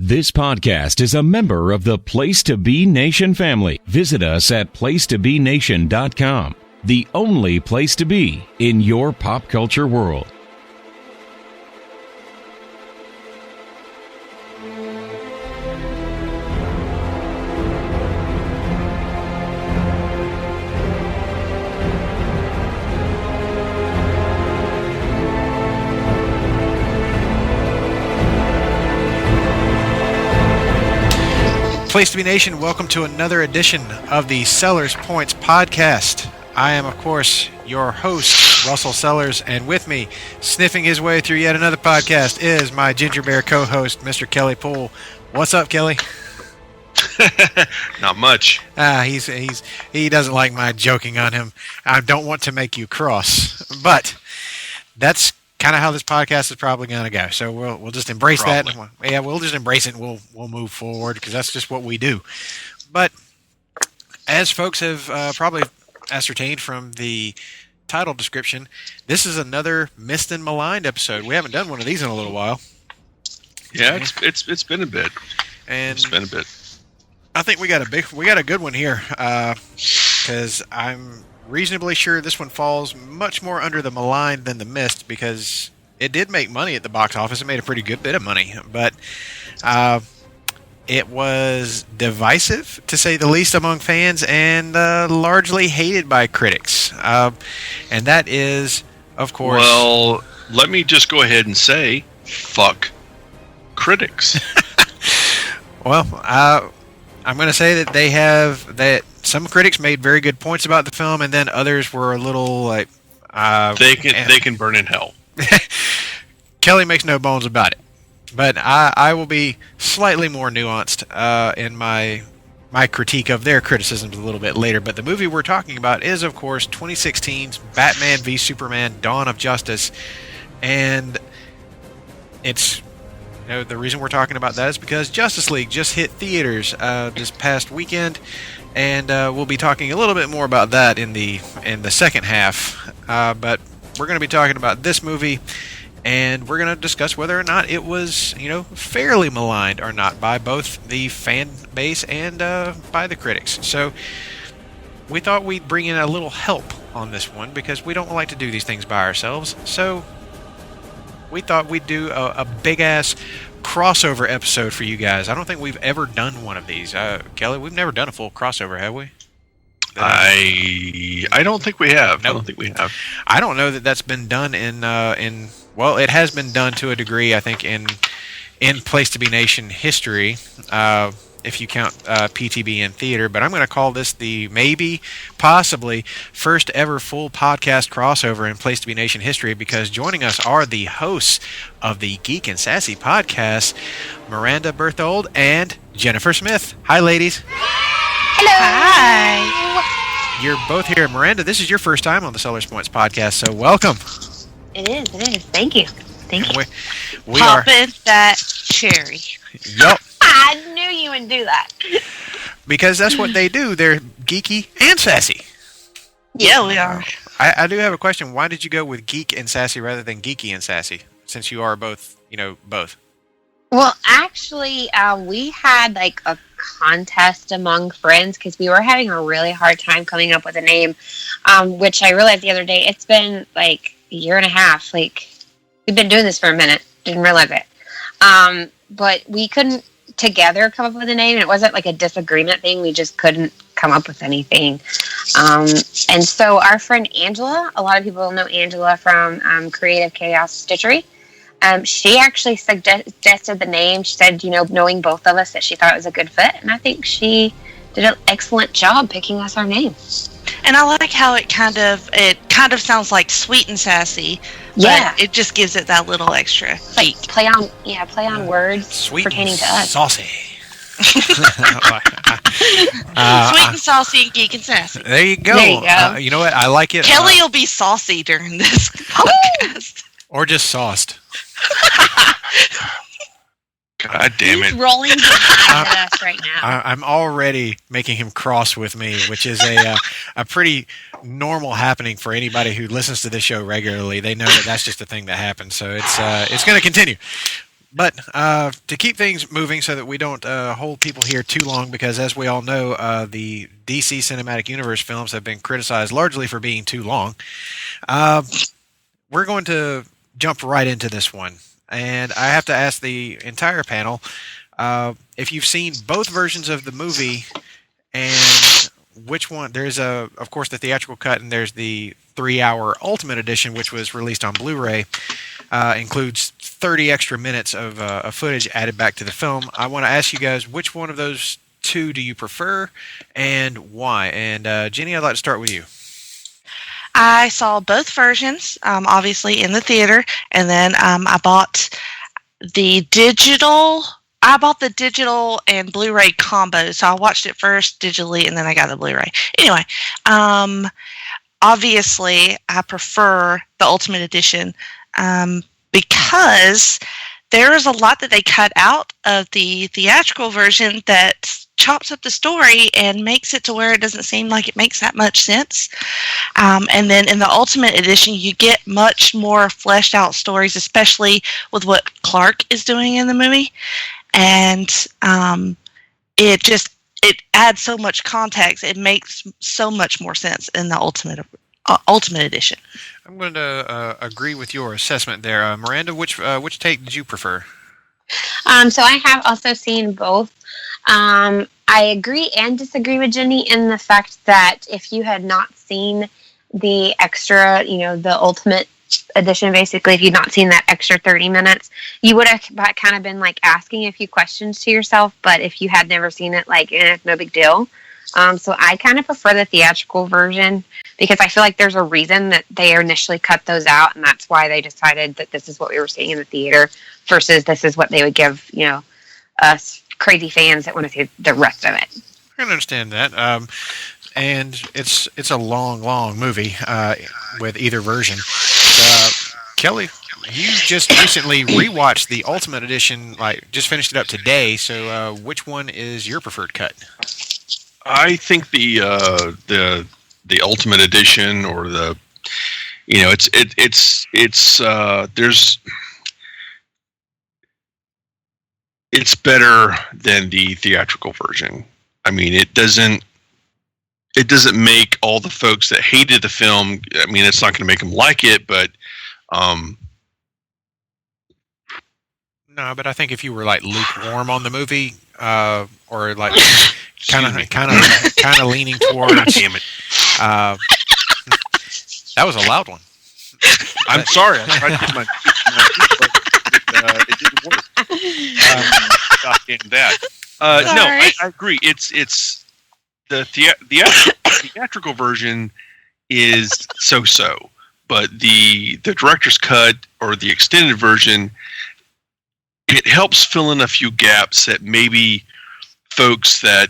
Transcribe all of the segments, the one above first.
This podcast is a member of the Place to Be Nation family. Visit us at placetobenation.com, the only place to be in your pop culture world. Place to Be Nation, welcome to another edition of the Sellers Points podcast. I am, of course, your host, Russell Sellers, and with me, sniffing his way through yet another podcast, is my ginger bear co-host, Mr. Kelly Poole. What's up, Kelly? Not much. He doesn't like my joking on him. I don't want to make you cross, but that's kind of how this podcast is probably going to go. So we'll just embrace that. Yeah, we'll just embrace it and we'll move forward because that's just what we do. But as folks have probably ascertained from the title description, this is another Missed and Maligned episode. We haven't done one of these in a little while. Yeah, it's been a bit. And it's been a bit. I think we got a good one here because I'm reasonably sure this one falls much more under the maligned than the missed because it did make money at the box office. It made a pretty good bit of money, but it was divisive, to say the least, among fans and largely hated by critics. And that is, of course... Well, let me just go ahead and say, fuck critics. Well, I'm going to say that some critics made very good points about the film, and then others were a little like they can burn in hell. Kelly makes no bones about it, but I will be slightly more nuanced in my critique of their criticisms a little bit later. But the movie we're talking about is, of course, 2016's Batman v Superman: Dawn of Justice, and it's. The reason we're talking about that is because Justice League just hit theaters this past weekend, and we'll be talking a little bit more about that in the second half. But we're going to be talking about this movie, and we're going to discuss whether or not it was, fairly maligned or not by both the fan base and by the critics. So we thought we'd bring in a little help on this one because we don't like to do these things by ourselves. So we thought we'd do a big-ass crossover episode for you guys. I don't think we've ever done one of these. Kelly, we've never done a full crossover, have we? I don't think we have. Nope. I don't think we have. I don't know that that's been done in well, it has been done to a degree, I think, in Place to Be Nation history, if you count PTBN Theater, but I'm going to call this the possibly first ever full podcast crossover in Place to Be Nation history because joining us are the hosts of the Geek and Sassy podcast, Mirandia Berthold and Jennifer Smith. Hi, ladies. Hello. Hi. You're both here. Mirandia, this is your first time on the Sellers Points podcast, so welcome. It is. Thank you. We Popping that cherry. Yup. I knew you would do that. Because that's what they do. They're geeky and sassy. Yeah, we are. I do have a question. Why did you go with geek and sassy rather than geeky and sassy? Since you are both, both. Well, actually, we had like a contest among friends because we were having a really hard time coming up with a name, which I realized the other day. It's been like a year and a half. Like, we've been doing this for a minute. Didn't realize it. But we couldn't together come up with a name. It wasn't like a disagreement thing. We just couldn't come up with anything. And so our friend Angela, a lot of people know Angela from Creative Chaos Stitchery. She actually suggested the name. She said, knowing both of us, that she thought it was a good fit. And I think she did an excellent job picking us our name. And I like how it kind of sounds like sweet and sassy. Yeah, but it just gives it that little extra like play on words sweet pertaining and to us. Saucy. Sweet and saucy and geek and sassy. There you go. You know what? I like it. Kelly will be saucy during this podcast. Or just sauced. God damn it. He's rolling his eyes at us right now. I'm already making him cross with me, which is a pretty normal happening for anybody who listens to this show regularly. They know that that's just a thing that happens. So it's going to continue. But to keep things moving so that we don't hold people here too long, because as we all know, the DC Cinematic Universe films have been criticized largely for being too long, we're going to jump right into this one. And I have to ask the entire panel if you've seen both versions of the movie and which one. There's, of course, the theatrical cut, and there's the 3-hour Ultimate Edition, which was released on Blu-ray. Includes 30 extra minutes of footage added back to the film. I want to ask you guys, which one of those two do you prefer, and why? And Jenny, I'd like to start with you. I saw both versions, obviously in the theater, and then I bought the digital. I bought the digital and Blu-ray combo, so I watched it first digitally, and then I got the Blu-ray. Anyway, obviously, I prefer the Ultimate Edition because there is a lot that they cut out of the theatrical version that chops up the story and makes it to where it doesn't seem like it makes that much sense. And then in the Ultimate Edition, you get much more fleshed out stories, especially with what Clark is doing in the movie. And it adds so much context. It makes so much more sense in the Ultimate Edition. I'm going to agree with your assessment there. Miranda, which take did you prefer? So I have also seen both. I agree and disagree with Jenny in the fact that if you had not seen the extra, the Ultimate Edition, basically, if you'd not seen that extra 30 minutes, you would have kind of been like asking a few questions to yourself. But if you had never seen it, no big deal. So I kind of prefer the theatrical version because I feel like there's a reason that they initially cut those out, and that's why they decided that this is what we were seeing in the theater versus this is what they would give, us crazy fans that want to see the rest of it. I can understand that. And it's a long movie with either version. Kelly, you just recently rewatched the Ultimate Edition, just finished it up today. So which one is your preferred cut? I think the Ultimate Edition, or it's better than the theatrical version. I mean, it doesn't make all the folks that hated the film. I mean, it's not going to make them like it, but no. But I think if you were lukewarm on the movie, or kind of leaning towards. Damn it! That was a loud one. I'm sorry. I tried to get my but it didn't work. That. No, I agree. It's the theatrical version is so, but the director's cut or the extended version, it helps fill in a few gaps that maybe folks that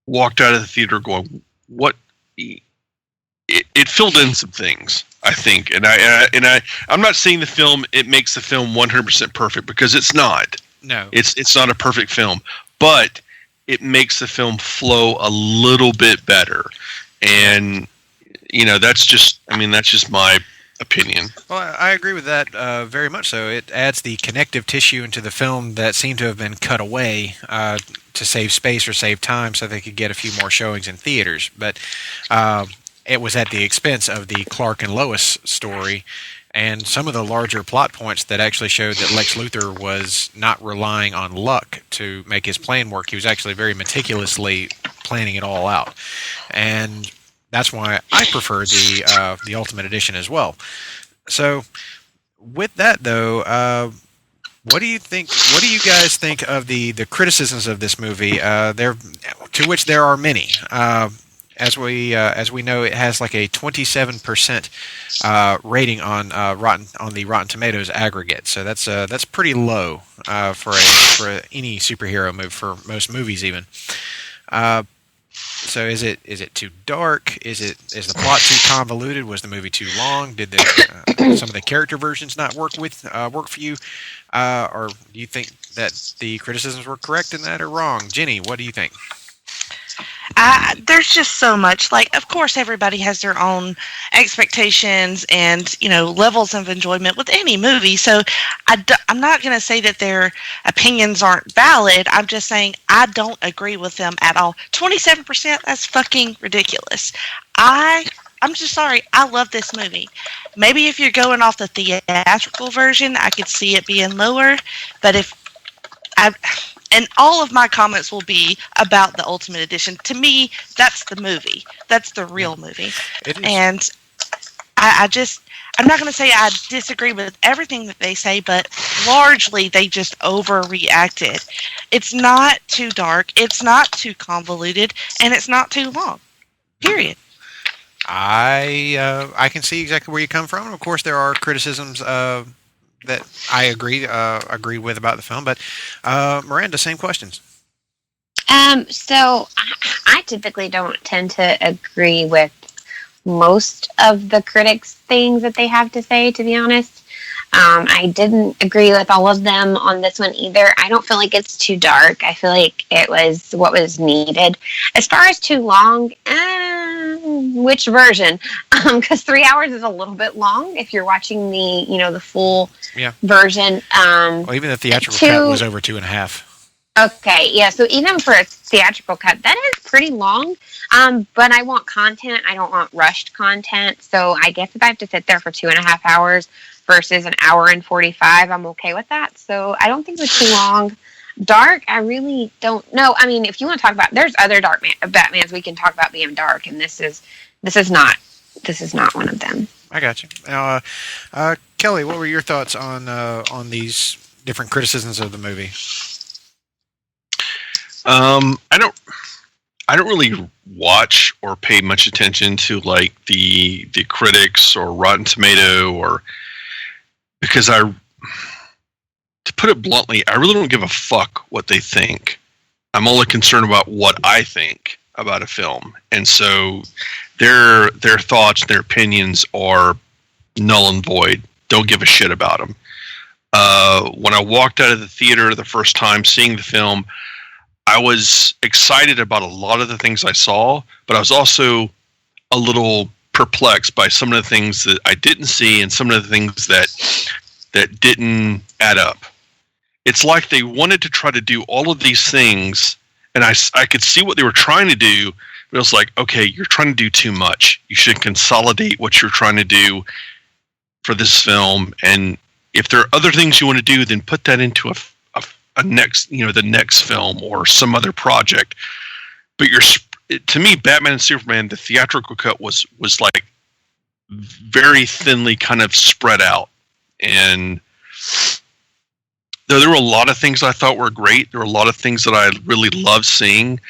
walked out of the theater going, "What?" It filled in some things, I think, and I'm not saying the film it makes the film 100% perfect, because it's not. No, it's not a perfect film, but it makes the film flow a little bit better, and that's just my opinion. Well, I agree with that very much so. It adds the connective tissue into the film that seemed to have been cut away to save space or save time so they could get a few more showings in theaters. But it was at the expense of the Clark and Lois story and some of the larger plot points that actually showed that Lex Luthor was not relying on luck to make his plan work. He was actually very meticulously planning it all out. And that's why I prefer the Ultimate Edition as well. So, with that though, what do you think? What do you guys think of the criticisms of this movie? To which there are many. As we know, it has a 27% rating on the Rotten Tomatoes aggregate. So that's pretty low for any superhero movie, for most movies even. So is it too dark? Is the plot too convoluted? Was the movie too long? Did some of the character versions not work for you? Or do you think that the criticisms were correct in that or wrong? Jenny, what do you think? There's just so much. Like, of course, everybody has their own expectations and, levels of enjoyment with any movie. So I'm not going to say that their opinions aren't valid. I'm just saying I don't agree with them at all. 27%, that's fucking ridiculous. I'm just sorry. I love this movie. Maybe if you're going off the theatrical version, I could see it being lower. But and all of my comments will be about the Ultimate Edition. To me, that's the movie. That's the real movie. It is. And I'm not going to say I disagree with everything that they say, but largely they just overreacted. It's not too dark. It's not too convoluted. And it's not too long. Period. I can see exactly where you come from. Of course, there are criticisms that I agree with about the film. But Miranda, same questions. So I typically don't tend to agree with most of the critics' things that they have to say, to be honest. I didn't agree with all of them on this one either. I don't feel like it's too dark. I feel like it was what was needed. As far as too long, which version? Because 3 hours is a little bit long if you're watching the full version. Well, even the theatrical cut was over 2.5. Okay, yeah. So even for a theatrical cut, that is pretty long. But I want content. I don't want rushed content. So I guess if I have to sit there for 2.5 hours versus an hour and 45, I'm okay with that. So I don't think it was too long. Dark, I really don't know. I mean, if you want to talk about, there's other dark Batmans we can talk about being dark, and this is not one of them. I got you. Kelly, what were your thoughts on these different criticisms of the movie? I don't really watch or pay much attention to like the critics or Rotten Tomato because to put it bluntly, I really don't give a fuck what they think. I'm only concerned about what I think about a film, and so their thoughts, their opinions are null and void. Don't give a shit about them. When I walked out of the theater the first time seeing the film, I was excited about a lot of the things I saw, but I was also a little perplexed by some of the things that I didn't see and some of the things that didn't add up. It's like they wanted to try to do all of these things, and I could see what they were trying to do, but it was like, okay, you're trying to do too much. You should consolidate what you're trying to do for this film, and if there are other things you want to do, then put that into a next, the next film or some other project. But to me, Batman and Superman, the theatrical cut was like very thinly kind of spread out. And though there were a lot of things I thought were great, there were a lot of things that I really loved seeing.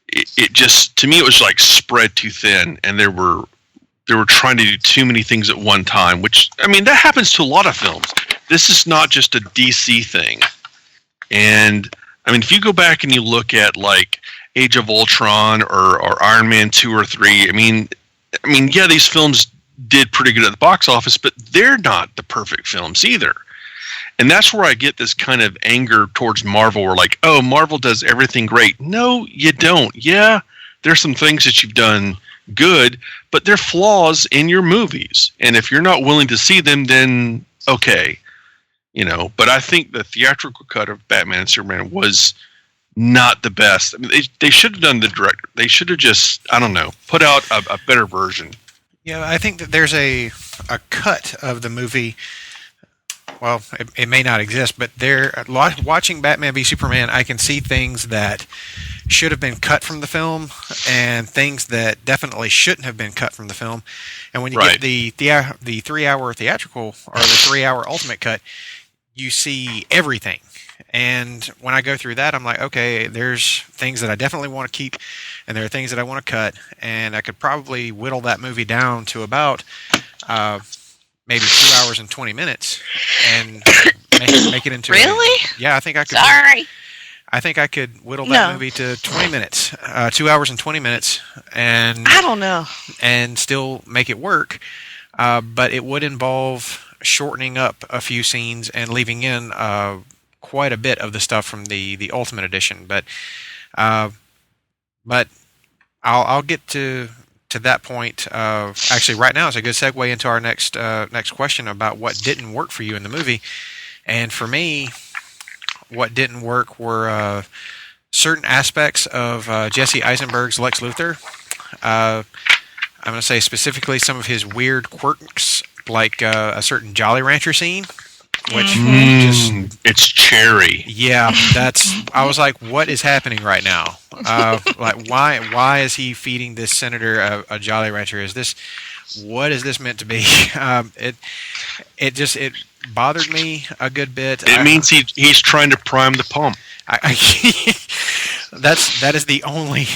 It just, to me, it was like spread too thin, and they were trying to do too many things at one time, which, I mean, that happens to a lot of films. This is not just a DC thing. And I mean, if you go back and you look at like Age of Ultron or Iron Man 2 or 3, I mean, yeah, these films did pretty good at the box office, but they're not the perfect films either. And that's where I get this kind of anger towards Marvel, where like, oh, Marvel does everything great. No, you don't. Yeah, there's some things that you've done good, but they're flaws in your movies. And if you're not willing to see them, then okay. But I think the theatrical cut of Batman and Superman was not the best. I mean, they should have done the director. They should have just, I don't know, put out a better version. Yeah, I think that there's a cut of the movie. Well, it may not exist, but watching Batman v Superman, I can see things that should have been cut from the film and things that definitely shouldn't have been cut from the film. And when you get the 3 hour theatrical or the 3 hour ultimate cut, you see everything. And when I go through that, I'm like, okay, there's things that I definitely want to keep, and there are things that I want to cut, and I could probably whittle that movie down to about maybe 2 hours and 20 minutes and make it into Really? Yeah, I think I could. Sorry. I think I could whittle that movie to 20 minutes, 2 hours and 20 minutes, and I don't know, and still make it work. But it would involve shortening up a few scenes and leaving in quite a bit of the stuff from the Ultimate Edition. But I'll get to that point. Actually, right now is a good segue into our next question about what didn't work for you in the movie. And for me, what didn't work were certain aspects of Jesse Eisenberg's Lex Luthor. I'm going to say specifically some of his weird quirks, like a certain Jolly Rancher scene, which just it's cherry. Yeah, I was like, what is happening right now? Like, why is he feeding this senator a Jolly Rancher? What is this meant to be? It bothered me a good bit. It means he's trying to prime the pump. That is the only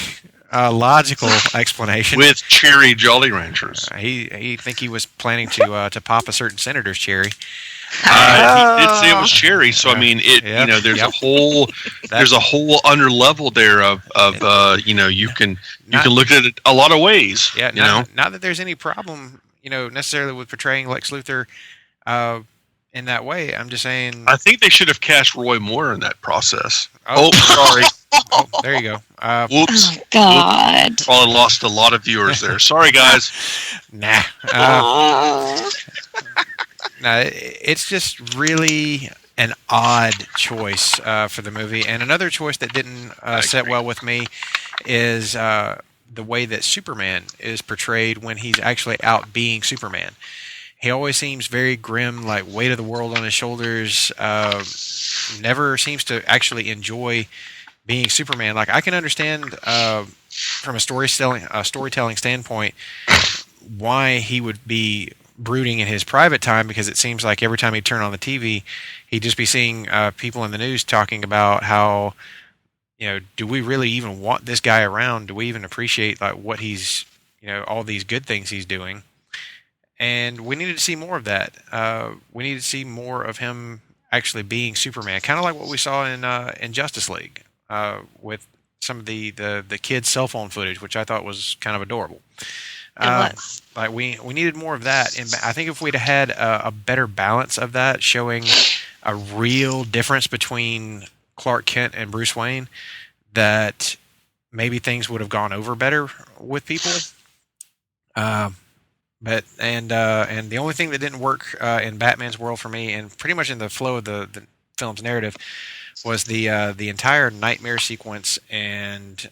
logical explanation. With cherry Jolly Ranchers. He think he was planning to pop a certain senator's cherry. He did say it was cherry, so I mean, there's a whole under level there of you can look at it a lot of ways. Yeah, not that there's any problem, necessarily with portraying Lex Luthor in that way. I'm just saying. I think they should have cast Roy Moore in that process. Oh, sorry. Oh, there you go. Oh, Whoops. God. Whoops. Probably lost a lot of viewers there. Sorry, guys. Nah. No, it's just really an odd choice for the movie. And another choice that didn't set well with me is the way that Superman is portrayed when he's actually out being Superman. He always seems very grim, like weight of the world on his shoulders. Never seems to actually enjoy being Superman. Like, I can understand from a storytelling standpoint why he would be brooding in his private time, because it seems like every time he'd turn on the TV, he'd just be seeing people in the news talking about how, do we really even want this guy around? Do we even appreciate like what he's, all these good things he's doing? And we needed to see more of that. We needed to see more of him actually being Superman, kind of like what we saw in Justice League with some of the kids' cell phone footage, which I thought was kind of adorable. Like we needed more of that, and I think if we'd had a better balance of that, showing a real difference between Clark Kent and Bruce Wayne, that maybe things would have gone over better with people. But the only thing that didn't work in Batman's world for me, and pretty much in the flow of the film's narrative, was the entire nightmare sequence and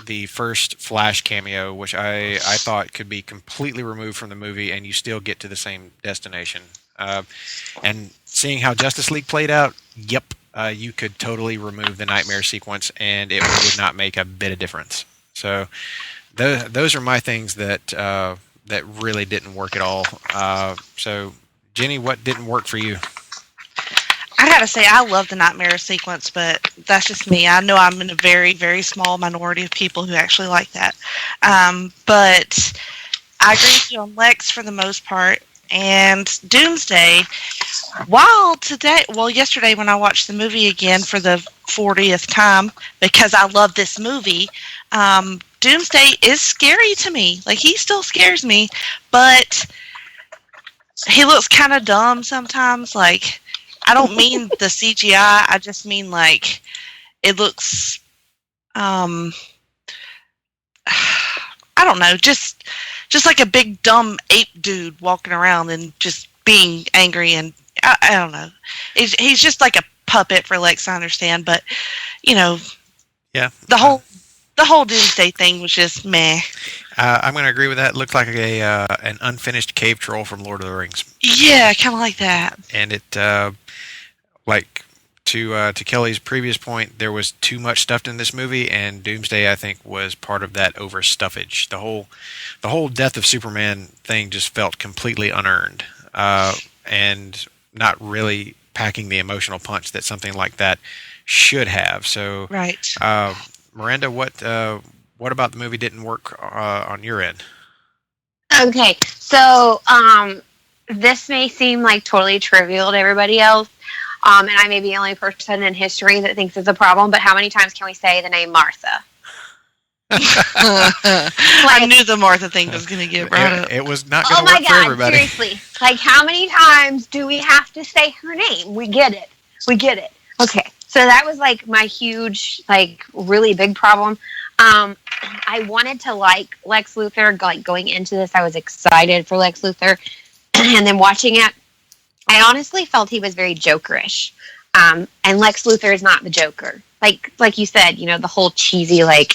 the first Flash cameo, which I thought could be completely removed from the movie and you still get to the same destination. And seeing how Justice League played out, you could totally remove the nightmare sequence and it would not make a bit of difference. So those are my things that really didn't work at all. So Jenny, what didn't work for you? I gotta say, I love the nightmare sequence, but that's just me. I know I'm in a very, very small minority of people who actually like that. But I agree with you on Lex for the most part. And Doomsday, yesterday when I watched the movie again for the 40th time, because I love this movie, Doomsday is scary to me. Like, he still scares me, but he looks kind of dumb sometimes. Like, I don't mean the CGI. I just mean like it looks. I don't know, just like a big dumb ape dude walking around and just being angry, and I don't know. He's just like a puppet for Lex, I understand, but yeah, the whole Doomsday thing was just meh. I'm going to agree with that. It looked like an unfinished cave troll from Lord of the Rings. Yeah, kind of like that. And it, like to Kelly's previous point, there was too much stuffed in this movie, and Doomsday, I think, was part of that overstuffage. The whole death of Superman thing just felt completely unearned, and not really packing the emotional punch that something like that should have. So, right. Miranda, what about the movie didn't work on your end? Okay, so this may seem like totally trivial to everybody else, and I may be the only person in history that thinks it's a problem, but how many times can we say the name Martha? I knew the Martha thing was going to get brought up. It was not going to work for everybody. Seriously. Like, how many times do we have to say her name? We get it. Okay. So that was like my huge, like, really big problem. I wanted to like Lex Luthor. Like going into this, I was excited for Lex Luthor, and then watching it, I honestly felt he was very Jokerish. And Lex Luthor is not the Joker. Like you said, you know, the whole cheesy like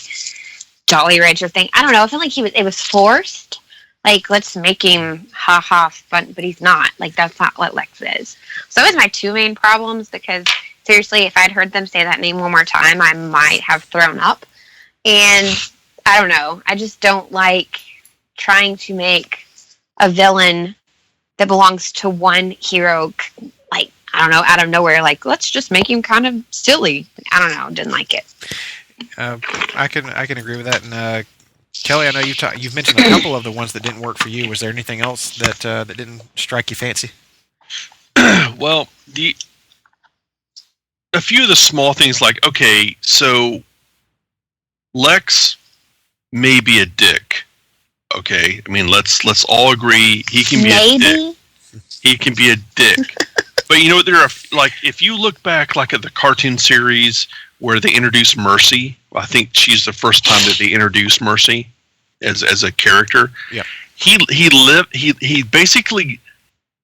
Jolly Rancher thing. I don't know. I feel like it was forced. Like, let's make him ha fun, but he's not. Like, that's not what Lex is. So that was my two main problems, because seriously, if I'd heard them say that name one more time, I might have thrown up. And I don't know. I just don't like trying to make a villain that belongs to one hero, like, I don't know, out of nowhere. Like, let's just make him kind of silly. I don't know. Didn't like it. I can agree with that. And Kelly, I know you've mentioned a couple of the ones that didn't work for you. Was there anything else that didn't strike you fancy? Well, a few of the small things, like, okay, so Lex may be a dick. Okay, I mean, let's all agree he can be a dick. He can be a dick. But you know, there are, like, if you look back, like, at the cartoon series where they introduced Mercy, I think she's the first time that they introduced Mercy as a character. Yeah. He basically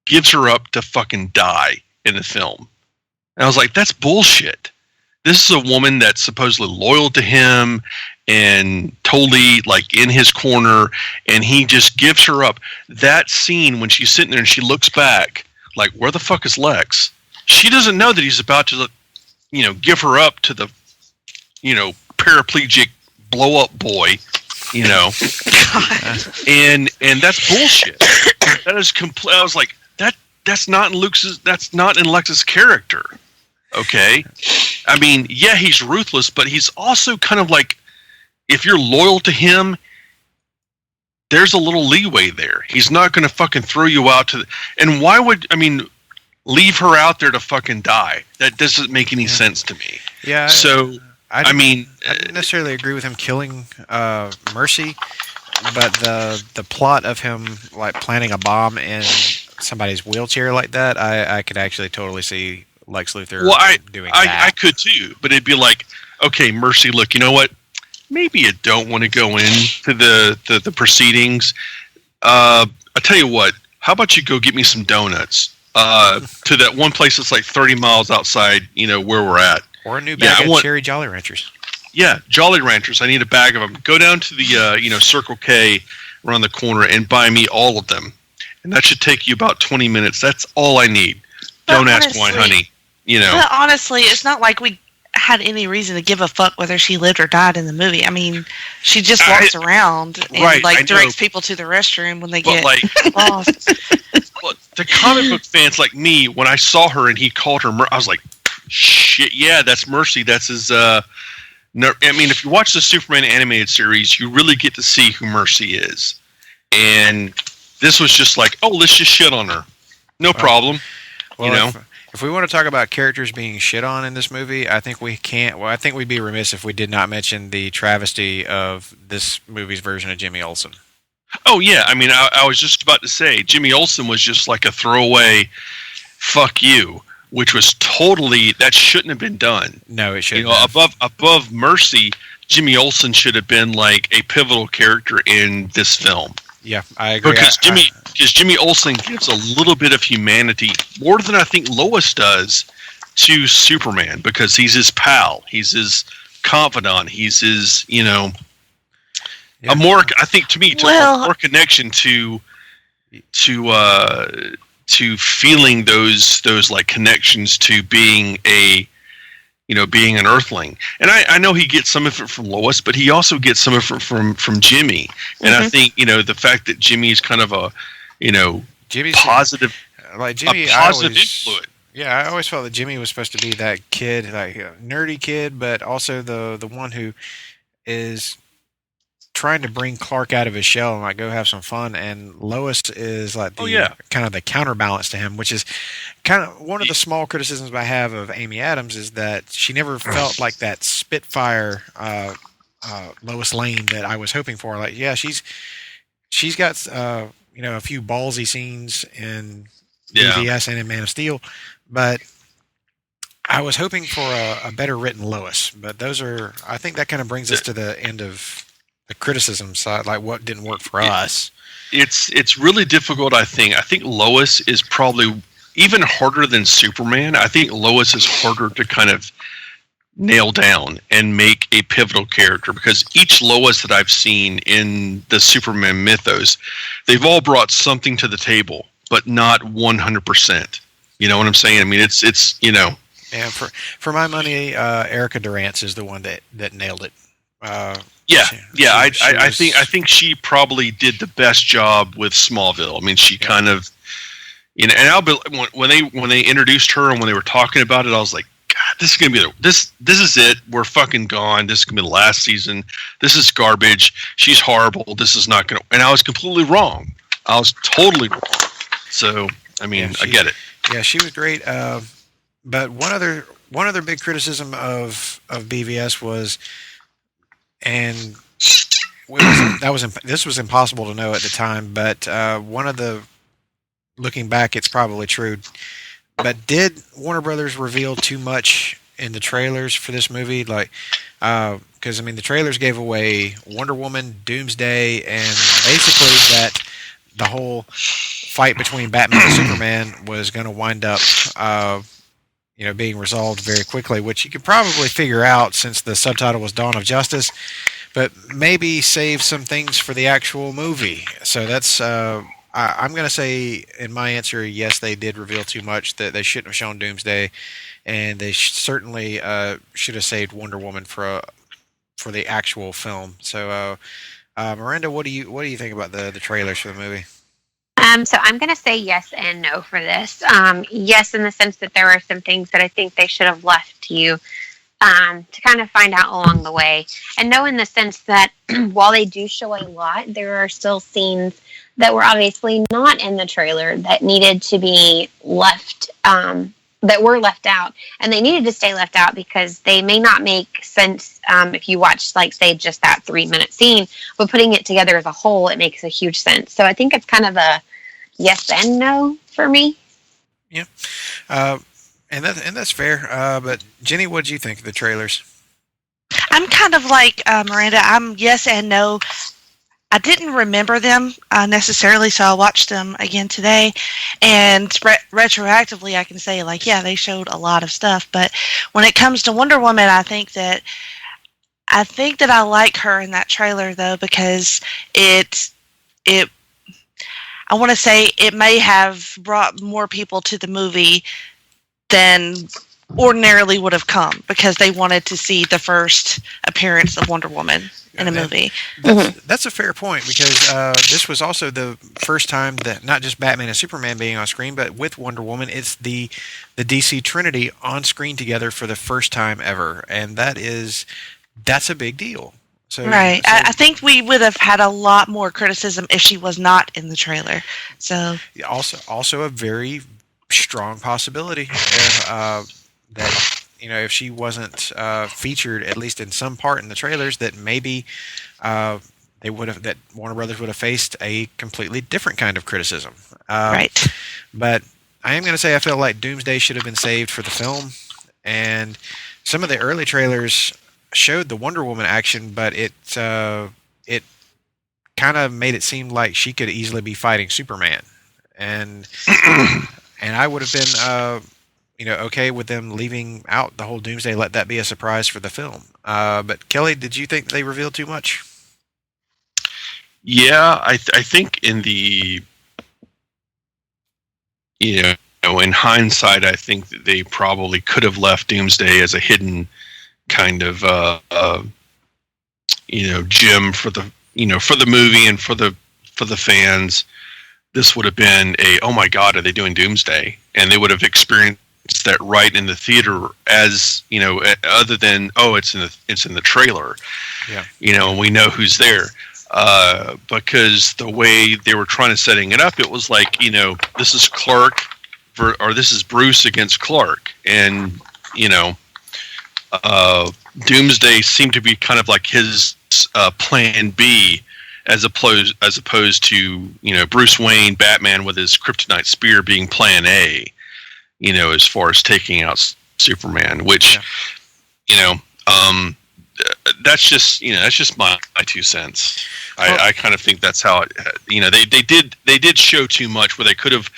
gives her up to fucking die in the film. And I was like, that's bullshit. This is a woman that's supposedly loyal to him and totally like in his corner, and he just gives her up. That scene when she's sitting there and she looks back, like, where the fuck is Lex? She doesn't know that he's about to, you know, give her up to the, you know, paraplegic blow up boy, you know. and that's bullshit. That is complete. I was like, that's not in Lex's character. Okay. I mean, yeah, he's ruthless, but he's also kind of like, if you're loyal to him, there's a little leeway there. He's not going to fucking throw you out to and why would, I mean, leave her out there to fucking die? That doesn't make any sense to me. Yeah. So, I didn't necessarily agree with him killing Mercy, but the plot of him like planting a bomb in somebody's wheelchair like that, I could actually totally see Lex Luthor doing that. I could too, but it'd be like, okay, Mercy, look, you know what? Maybe you don't want to go into the proceedings. I tell you what, how about you go get me some donuts to that one place that's like 30 miles outside, you know, where we're at. Or a new bag of Cherry Jolly Ranchers. Yeah, Jolly Ranchers. I need a bag of them. Go down to the you know, Circle K around the corner and buy me all of them. And that should take you about 20 minutes. That's all I need. Don't ask why, honey. You know. But honestly, it's not like we had any reason to give a fuck whether she lived or died in the movie. I mean, she just walks around and like directs people to the restroom when they get lost. Well, the comic book fans like me, when I saw her and he called her, I was like, shit, yeah, that's Mercy. That's his. I mean, if you watch the Superman animated series, you really get to see who Mercy is. And this was just like, oh, let's just shit on her. No problem. Well, you know. If we want to talk about characters being shit on in this movie, I think we can't. Well, I think we'd be remiss if we did not mention the travesty of this movie's version of Jimmy Olsen. Oh yeah, I mean, I was just about to say Jimmy Olsen was just like a throwaway, "fuck you," which was totally, that shouldn't have been done. No, it shouldn't. You know, above Mercy, Jimmy Olsen should have been like a pivotal character in this film. Yeah, I agree. Because Jimmy Olsen gives a little bit of humanity, more than I think Lois does, to Superman, because he's his pal, he's his confidant, he's his, you know, a more, I think, to me, a more connection to feeling those like connections to being a, you know, being an Earthling. And I know he gets some of it from Lois, but he also gets some of it from Jimmy. And I think, you know, the fact that Jimmy is kind of a, you know, Jimmy's positive, like Jimmy, influence. Yeah, I always felt that Jimmy was supposed to be that kid, like a nerdy kid, but also the one who is trying to bring Clark out of his shell and like go have some fun. And Lois is like the kind of the counterbalance to him, which is kind of one of the small criticisms I have of Amy Adams, is that she never felt like that Spitfire Lois Lane that I was hoping for. Like, yeah, she's got you know, a few ballsy scenes in BVS and in Man of Steel, but I was hoping for a better written Lois, but I think that kind of brings us to the end of the criticism side, like what didn't work for us. It's really difficult, I think. I think Lois is probably even harder than Superman. I think Lois is harder to kind of nail down and make a pivotal character, because each Lois that I've seen in the Superman mythos, they've all brought something to the table, but not 100%. You know what I'm saying? I mean, it's you know. And for my money, Erica Durance is the one that nailed it. I think she probably did the best job with Smallville. I mean, she kind of, you know, and I'll be, when they introduced her and when they were talking about it, I was like, God, this is gonna be this is it. We're fucking gone. This is gonna be the last season. This is garbage. She's horrible. This is not gonna. And I was completely wrong. I was totally wrong. So I mean, I get it. Yeah, she was great. But one other big criticism of BVS was, and this was impossible to know at the time, but looking back, it's probably true. But did Warner Brothers reveal too much in the trailers for this movie? Like, because I mean, the trailers gave away Wonder Woman, Doomsday, and basically that the whole fight between Batman and Superman was going to wind up, being resolved very quickly, which you could probably figure out since the subtitle was Dawn of Justice, but maybe save some things for the actual movie. So that's, I'm going to say in my answer, yes, they did reveal too much, that they shouldn't have shown Doomsday, and they certainly should have saved Wonder Woman for the actual film. So, Miranda, what do you think about the trailers for the movie? So I'm going to say yes and no for this. Yes, in the sense that there are some things that I think they should have left to you to kind of find out along the way. And no, in the sense that while they do show a lot, there are still scenes that were obviously not in the trailer that needed to be left, that were left out. And they needed to stay left out because they may not make sense if you watch, like, say, just that 3-minute scene. But putting it together as a whole, it makes a huge sense. So I think it's kind of a yes and no for me. Yeah. And that's fair. But Jenny, what did you think of the trailers? I'm kind of like Miranda. I'm yes and no. I didn't remember them necessarily, so I watched them again today. And retroactively, I can say, like, yeah, they showed a lot of stuff. But when it comes to Wonder Woman, I think that I like her in that trailer, though, because I want to say it may have brought more people to the movie than ordinarily would have come, because they wanted to see the first appearance of Wonder Woman in a movie. That's a fair point, because this was also the first time that not just Batman and Superman being on screen, but with Wonder Woman, it's the DC Trinity on screen together for the first time ever, and that's a big deal. So, right. I think we would have had a lot more criticism if she was not in the trailer. So also a very strong possibility that if she wasn't featured at least in some part in the trailers, that maybe that Warner Brothers would have faced a completely different kind of criticism. Right. But I am going to say I feel like Doomsday should have been saved for the film, and some of the early trailers showed the Wonder Woman action, but it kind of made it seem like she could easily be fighting Superman, and I would have been okay with them leaving out the whole Doomsday, let that be a surprise for the film. But Kelly, did you think they revealed too much? Yeah, I think in the in hindsight, I think that they probably could have left Doomsday as a hidden kind of gem for the movie and for the fans. This would have been oh my God, are they doing Doomsday? And they would have experienced that right in the theater, as other than it's in the trailer. Yeah. And we know who's there. Because the way they were trying to setting it up, it was like, this is Clark or this is Bruce against Clark, and Doomsday seemed to be kind of like his plan B, as opposed to Bruce Wayne, Batman with his kryptonite spear being plan A, as far as taking out Superman, which that's just my 2 cents. I kind of think that's how it. They did show too much where they could have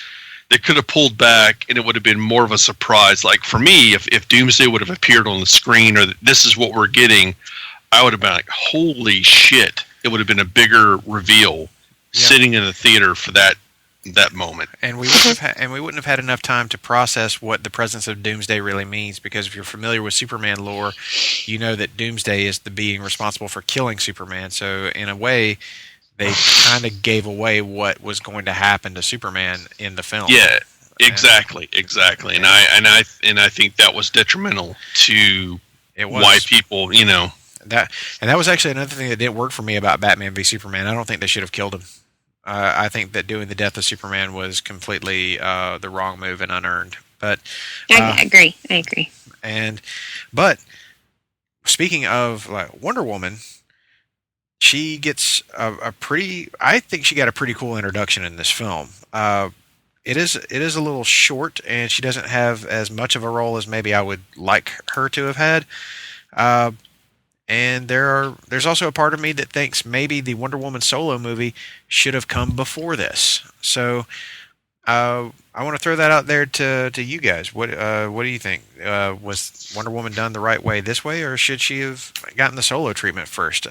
pulled back and it would have been more of a surprise. Like for me, if Doomsday would have appeared on the screen or this is what we're getting, I would have been like, holy shit! It would have been a bigger reveal sitting in the theater for that moment. And we wouldn't have had enough time to process what the presence of Doomsday really means, because if you're familiar with Superman lore, you know that Doomsday is the being responsible for killing Superman. So in a way, they kind of gave away what was going to happen to Superman in the film. Yeah, exactly. And I think that was detrimental to why people, that was actually another thing that didn't work for me about Batman v Superman. I don't think they should have killed him. I think that doing the death of Superman was completely the wrong move and unearned. But I agree. But speaking of Wonder Woman, she gets I think she got a pretty cool introduction in this film. It is a little short, and she doesn't have as much of a role as maybe I would like her to have had. And there's also a part of me that thinks maybe the Wonder Woman solo movie should have come before this. So I want to throw that out there to you guys. What do you think? Was Wonder Woman done the right way this way, or should she have gotten the solo treatment first?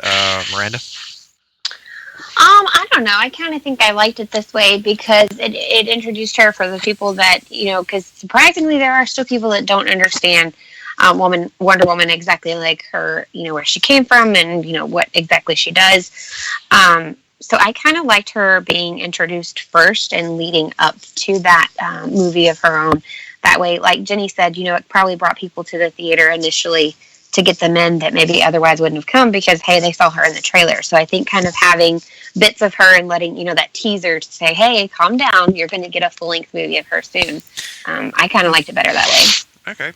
Miranda? I don't know. I kind of think I liked it this way because it introduced her for the people that, because surprisingly there are still people that don't understand Wonder Woman exactly, like her, where she came from and, what exactly she does. So I kind of liked her being introduced first and leading up to that movie of her own. That way, like Jenny said, it probably brought people to the theater initially to get them in that maybe otherwise wouldn't have come because, hey, they saw her in the trailer. So I think kind of having bits of her and letting, that teaser to say, hey, calm down, you're going to get a full-length movie of her soon. I kind of liked it better that way. Okay.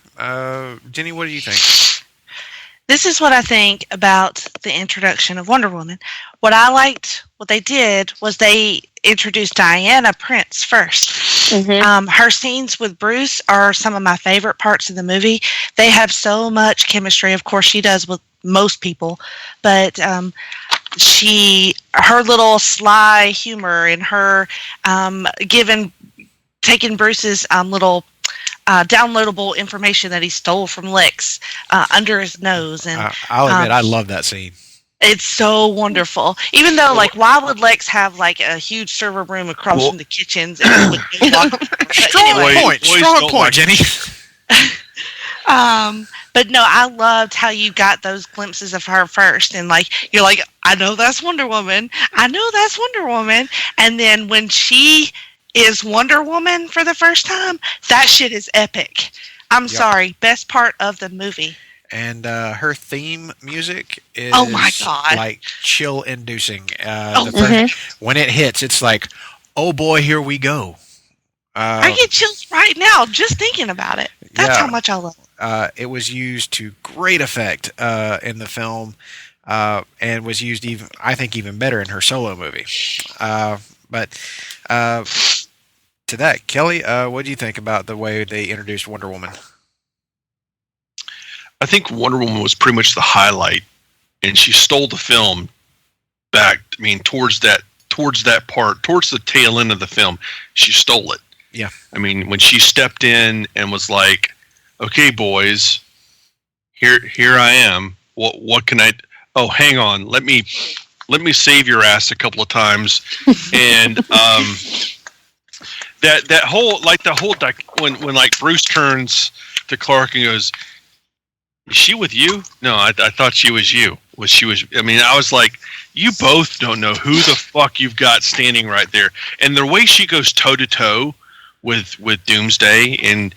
Jenny, what do you think? This is what I think about the introduction of Wonder Woman. What I liked, what they did, was they introduced Diana Prince first. Mm-hmm. Her scenes with Bruce are some of my favorite parts of the movie. They have so much chemistry. Of course, she does with most people, but her little sly humor and her taking Bruce's little downloadable information that he stole from Lex under his nose. And I'll admit, I love that scene. It's so wonderful. Even though, why would Lex have a huge server room across from the kitchens? And Strong point, Jenny. But no, I loved how you got those glimpses of her first, and you're like, I know that's Wonder Woman. And then when she is Wonder Woman for the first time, that shit is epic. I'm sorry, best part of the movie. And her theme music is chill inducing. When it hits, it's like, oh boy, here we go. I get chills right now just thinking about it. That's how much I love it. It was used to great effect in the film, and was used even better in her solo movie. But to that, Kelly, what do you think about the way they introduced Wonder Woman? I think Wonder Woman was pretty much the highlight, and she stole the film back. I mean, towards that part, towards the tail end of the film, she stole it. Yeah. I mean, when she stepped in and was like, "Okay, boys, here I am. What can I? Oh, hang on. Let me save your ass a couple of times." And that whole when Bruce turns to Clark and goes, "Is she with you?" No, I thought she was you. I mean, I was like, you both don't know who the fuck you've got standing right there. And the way she goes toe to toe with Doomsday, and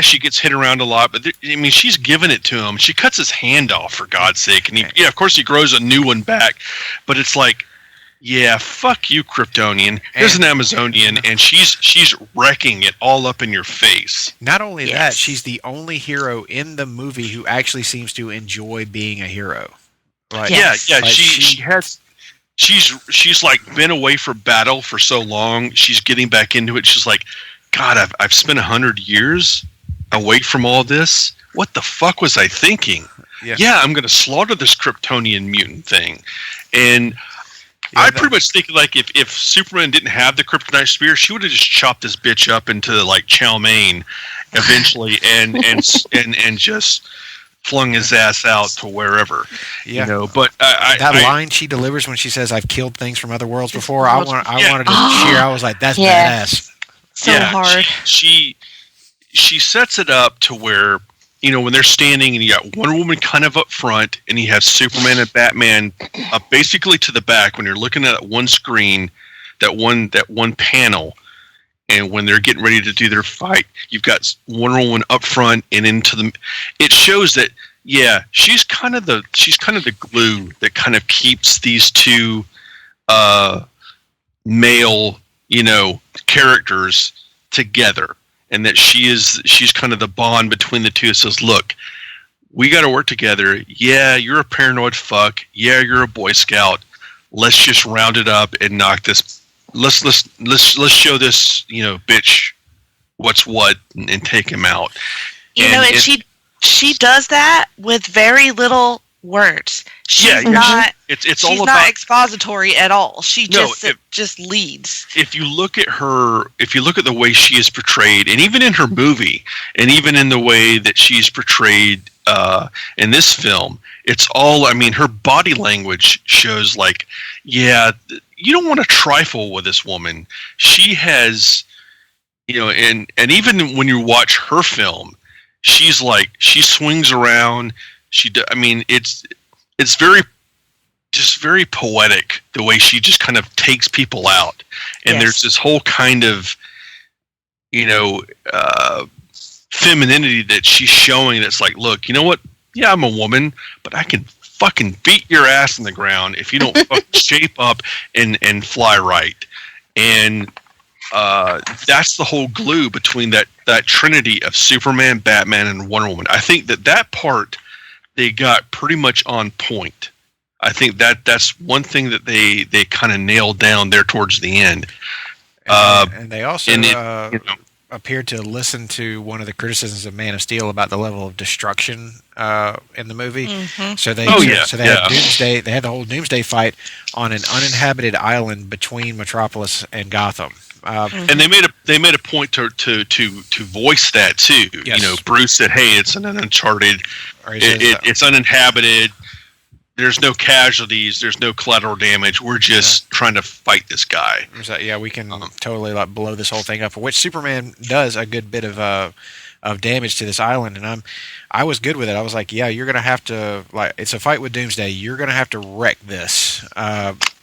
she gets hit around a lot, but she's giving it to him. She cuts his hand off, for God's sake, and of course he grows a new one back, but it's like, yeah, fuck you, Kryptonian. Here's an Amazonian, and she's wrecking it all up in your face. Not only that, she's the only hero in the movie who actually seems to enjoy being a hero. Right? Yes. Yeah. She's been away from battle for so long. She's getting back into it. She's like, God, I've spent 100 years away from all this, what the fuck was I thinking? Yeah, I'm going to slaughter this Kryptonian mutant thing. And I pretty much think, like, if Superman didn't have the kryptonite spear, she would have just chopped this bitch up into, like, chow mein eventually and just flung his ass out to wherever. Yeah. You know, but that line she delivers when she says, "I've killed things from other worlds before," I wanted to cheer. I was like, that's badass. So hard. She sets it up to where, you know, when they're standing and you got Wonder Woman kind of up front and you have Superman and Batman up basically to the back when you're looking at one screen, that one panel, and when they're getting ready to do their fight, you've got Wonder Woman up front and into the. It shows that she's kind of the glue that kind of keeps these two male, you know, characters together. And that she's kind of the bond between the two. It says, look, we got to work together. Yeah, you're a paranoid fuck. Yeah, you're a Boy Scout. Let's just round it up and knock this. Let's show this, you know, bitch what's what and take him out. You know, and she does that with very little words. She's not. She's all not expository at all. She just leads. If you look at her, if you look at the way she is portrayed, and even in her movie, and even in the way that she's portrayed in this film, it's all. I mean, her body language shows like, you don't want to trifle with this woman. She has, you know, and even when you watch her film, she's like, she swings around. I mean, it's very poetic the way she just kind of takes people out, and there's this whole kind of, you know, femininity that she's showing. That's like, look, you know what? Yeah, I'm a woman, but I can fucking beat your ass in the ground if you don't fucking shape up and fly right. And that's the whole glue between that trinity of Superman, Batman, and Wonder Woman. I think that part they got pretty much on point. I think that's one thing that they kind of nailed down there towards the end. And they also appeared to listen to one of the criticisms of Man of Steel about the level of destruction in the movie. Mm-hmm. So they had Doomsday. They had the whole Doomsday fight on an uninhabited island between Metropolis and Gotham. And they made a point to voice that too. Yes. You know, Bruce said, "Hey, it's an uncharted. It's uninhabited. There's no casualties. There's no collateral damage. We're just trying to fight this guy." We can totally like blow this whole thing up. For which Superman does a good bit of damage to this island, and I was good with it. I was like, you're gonna have to, like, it's a fight with Doomsday. You're gonna have to wreck this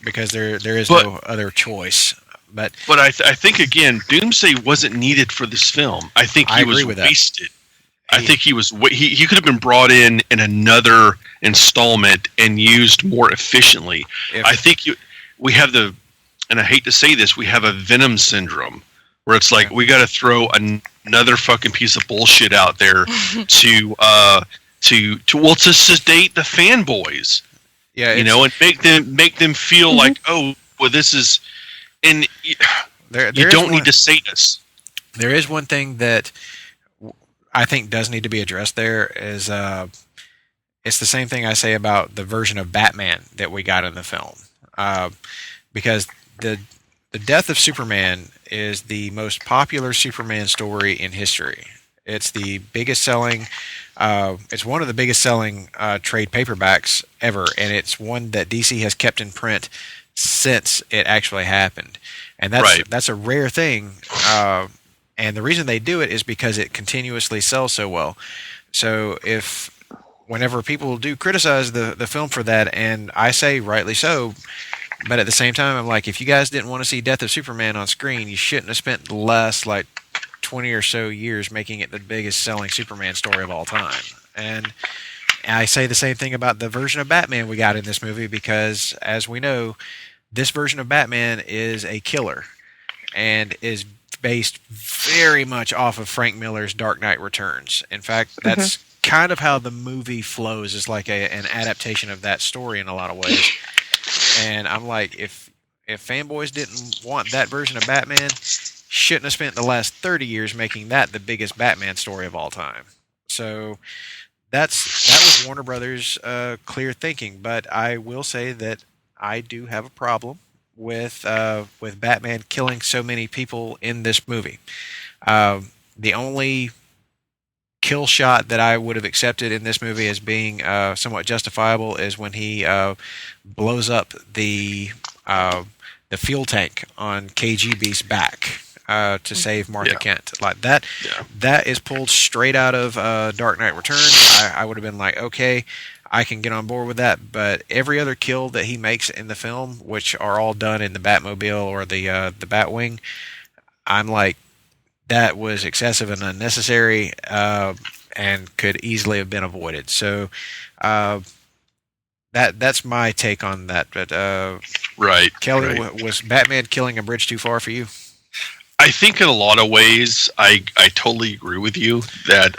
because there is no other choice. But I think again, Doomsday wasn't needed for this film. I think he was wasted. I think he could have been brought in another installment and used more efficiently. I think we have and I hate to say this, we have a Venom syndrome where it's like we got to throw another fucking piece of bullshit out there to sedate the fanboys. Yeah, you know, and make them feel like, oh, well, this is. And you don't need to say this. There is one thing that I think does need to be addressed there is it's the same thing I say about the version of Batman that we got in the film. Because the death of Superman is the most popular Superman story in history. It's the biggest selling it's one of the biggest selling trade paperbacks ever, and it's one that DC has kept in print since it actually happened, and that's a rare thing. And the reason they do it is because it continuously sells so well. So whenever people do criticize the film for that, and I say rightly so, but at the same time, I'm like, if you guys didn't want to see Death of Superman on screen, you shouldn't have spent the last like 20 or so years making it the biggest selling Superman story of all time. And I say the same thing about the version of Batman we got in this movie, because as we know, this version of Batman is a killer and is based very much off of Frank Miller's Dark Knight Returns. In fact, that's kind of how the movie flows, is like an adaptation of that story in a lot of ways. And I'm like, if fanboys didn't want that version of Batman, shouldn't have spent the last 30 years making that the biggest Batman story of all time. So that was Warner Brothers' clear thinking. But I will say that I do have a problem with Batman killing so many people in this movie. The only kill shot that I would have accepted in this movie as being somewhat justifiable is when he blows up the fuel tank on KG Beast's back to save Martha Kent. Like that, that is pulled straight out of Dark Knight Returns. I would have been like, okay, I can get on board with that. But every other kill that he makes in the film, which are all done in the Batmobile or the Batwing, I'm like, that was excessive and unnecessary, and could easily have been avoided. So that's my take on that. But right, Kelly, right. Was Batman killing a bridge too far for you? I think in a lot of ways, I totally agree with you that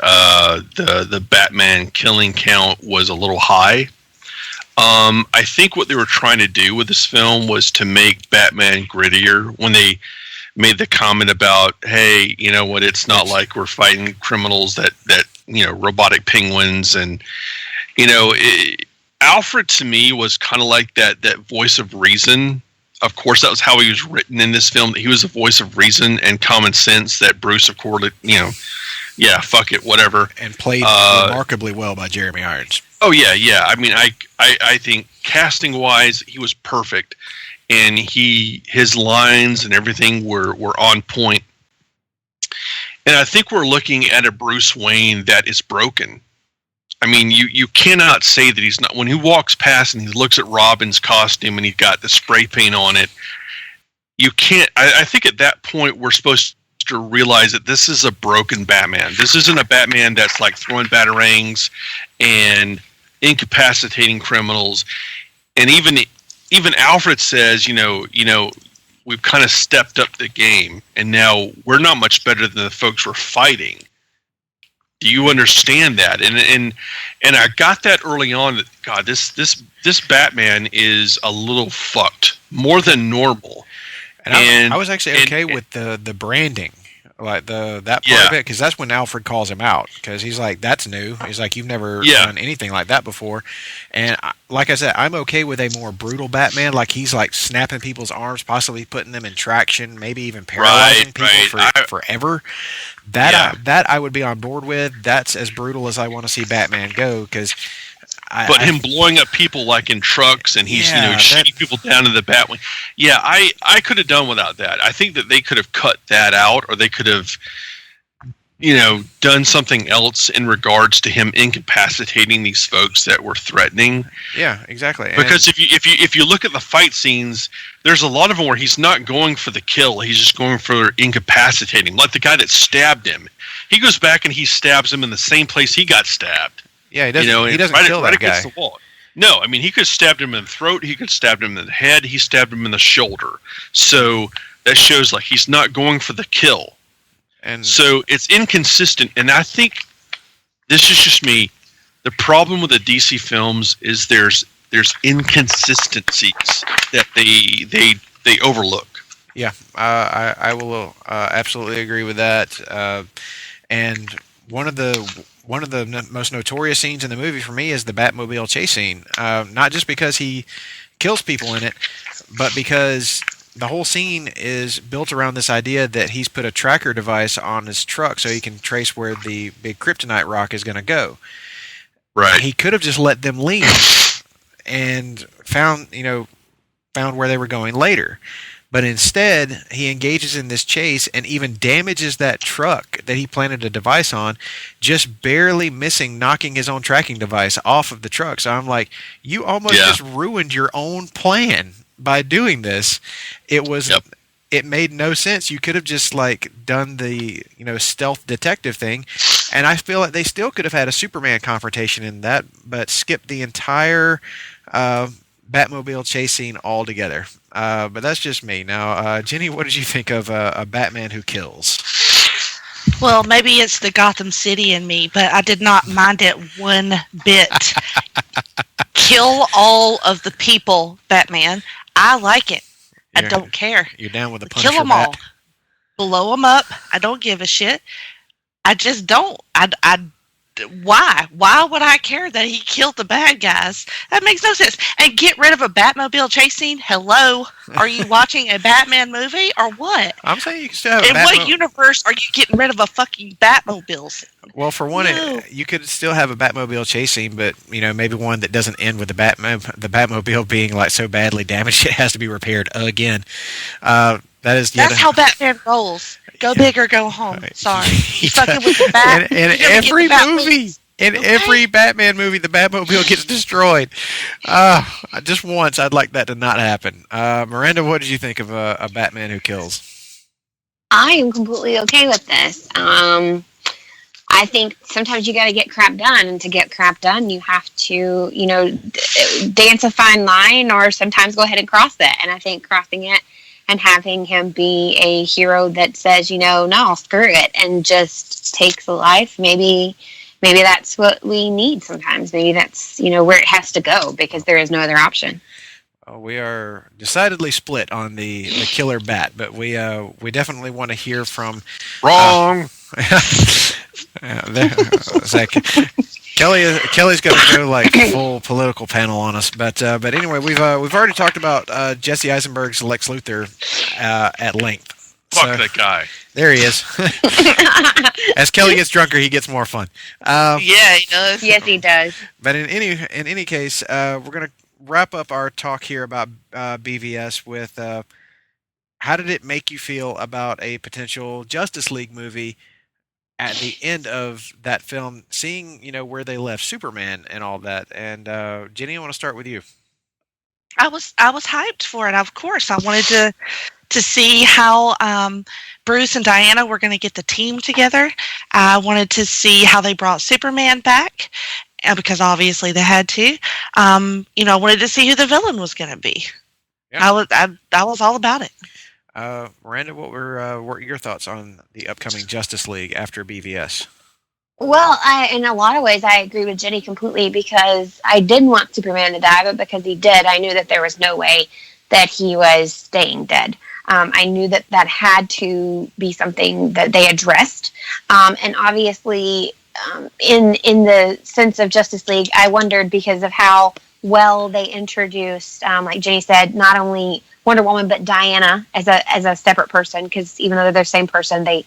the Batman killing count was a little high. I think what they were trying to do with this film was to make Batman grittier. When they made the comment about, hey, you know what, it's not like we're fighting criminals that robotic penguins, and Alfred to me was kind of like that voice of reason. Of course, that was how he was written in this film. That he was a voice of reason and common sense. That Bruce, of course, fuck it, whatever. And played remarkably well by Jeremy Irons. Oh yeah. I mean, I think casting wise, he was perfect. And his lines and everything were on point. And I think we're looking at a Bruce Wayne that is broken. I mean, you cannot say that he's not. When he walks past and he looks at Robin's costume and he's got the spray paint on it, you can't. I think at that point we're supposed to realize that this is a broken Batman. This isn't a Batman that's like throwing batarangs and incapacitating criminals. And even Alfred says, we've kind of stepped up the game, and now we're not much better than the folks we're fighting. Do you understand that? And I got that early on. That God, this Batman is a little fucked, more than normal. And I was actually okay with the branding, like that part of it, because that's when Alfred calls him out, because he's like, that's new. He's like, you've never done anything like that before. And like I said, I'm okay with a more brutal Batman, like he's like snapping people's arms, possibly putting them in traction, maybe even paralyzing people forever. That I would be on board with. That's as brutal as I want to see Batman go, because him blowing up people like in trucks, and he's shooting people down in the Batwing. Yeah, I could have done without that. I think that they could have cut that out, or they could have, done something else in regards to him incapacitating these folks that were threatening. Yeah, exactly. Because if you look at the fight scenes, there's a lot of them where he's not going for the kill; he's just going for incapacitating. Like the guy that stabbed him, he goes back and he stabs him in the same place he got stabbed. Yeah, he doesn't. He doesn't kill that guy. Against the wall. No, I mean, he could have stabbed him in the throat. He could have stabbed him in the head. He stabbed him in the shoulder. So that shows like he's not going for the kill. And so it's inconsistent. And I think this is just me. The problem with the DC films is there's inconsistencies that they overlook. Yeah, I will absolutely agree with that. And one of the most notorious scenes in the movie for me is the Batmobile chase scene. Not just because he kills people in it, but because the whole scene is built around this idea that he's put a tracker device on his truck so he can trace where the big kryptonite rock is going to go. Right. He could have just let them leave and found where they were going later. But instead, he engages in this chase and even damages that truck that he planted a device on, just barely knocking his own tracking device off of the truck. So I'm like, you almost just ruined your own plan by doing this. It made no sense. You could have just like done the stealth detective thing, and I feel like they still could have had a Superman confrontation in that, but skipped the entire Batmobile chase scene altogether. But that's just me. Now, Jenny, what did you think of a Batman who kills? Well, maybe it's the Gotham City in me, but I did not mind it one bit. Kill all of the people, Batman. I like it. I don't care. You're down with the Punisher. Kill them all. blow them up. I don't give a shit. I just don't. Why? Why would I care that he killed the bad guys? That makes no sense. And get rid of a Batmobile chase scene? Hello? Are you watching a Batman movie or what? I'm saying you can still have a In what universe are you getting rid of a fucking Batmobile scene? Well, for one, you could still have a Batmobile chase scene, but maybe one that doesn't end with the Batmobile being like so badly damaged it has to be repaired again. That's how Batman rolls. Go big or go home. Sorry. You fucking with the bat. In every movie. Every Batman movie, the Batmobile gets destroyed. Just once, I'd like that to not happen. Miranda, what did you think of a Batman who kills? I am completely okay with this. I think sometimes you got to get crap done, and to get crap done, you have to, dance a fine line, or sometimes go ahead and cross it. And I think crossing it and having him be a hero that says, no, screw it, and just takes a life. Maybe that's what we need sometimes. Maybe that's, where it has to go, because there is no other option. We are decidedly split on the killer bat, but we definitely want to hear from... Wrong! Kelly's going to go like full political panel on us, but anyway, we've already talked about Jesse Eisenberg's Lex Luthor at length. Fuck that guy. There he is. As Kelly gets drunker, he gets more fun. Yeah, he does. Yes, he does. But in any case, we're going to wrap up our talk here about BVS with how did it make you feel about a potential Justice League movie at the end of that film, seeing, where they left Superman and all that. And Jenny, I want to start with you. I was hyped for it. Of course, I wanted to see how Bruce and Diana were going to get the team together. I wanted to see how they brought Superman back, because obviously they had to. I wanted to see who the villain was going to be. Yeah. I was all about it. Miranda, what were your thoughts on the upcoming Justice League after BVS? Well, in a lot of ways, I agree with Jenny completely, because I didn't want Superman to die, but because he did, I knew that there was no way that he was staying dead. I knew that had to be something that they addressed. And obviously, in the sense of Justice League, I wondered, because of how well they introduced, like Jenny said, not only Wonder Woman, but Diana as a separate person, because even though they're the same person, they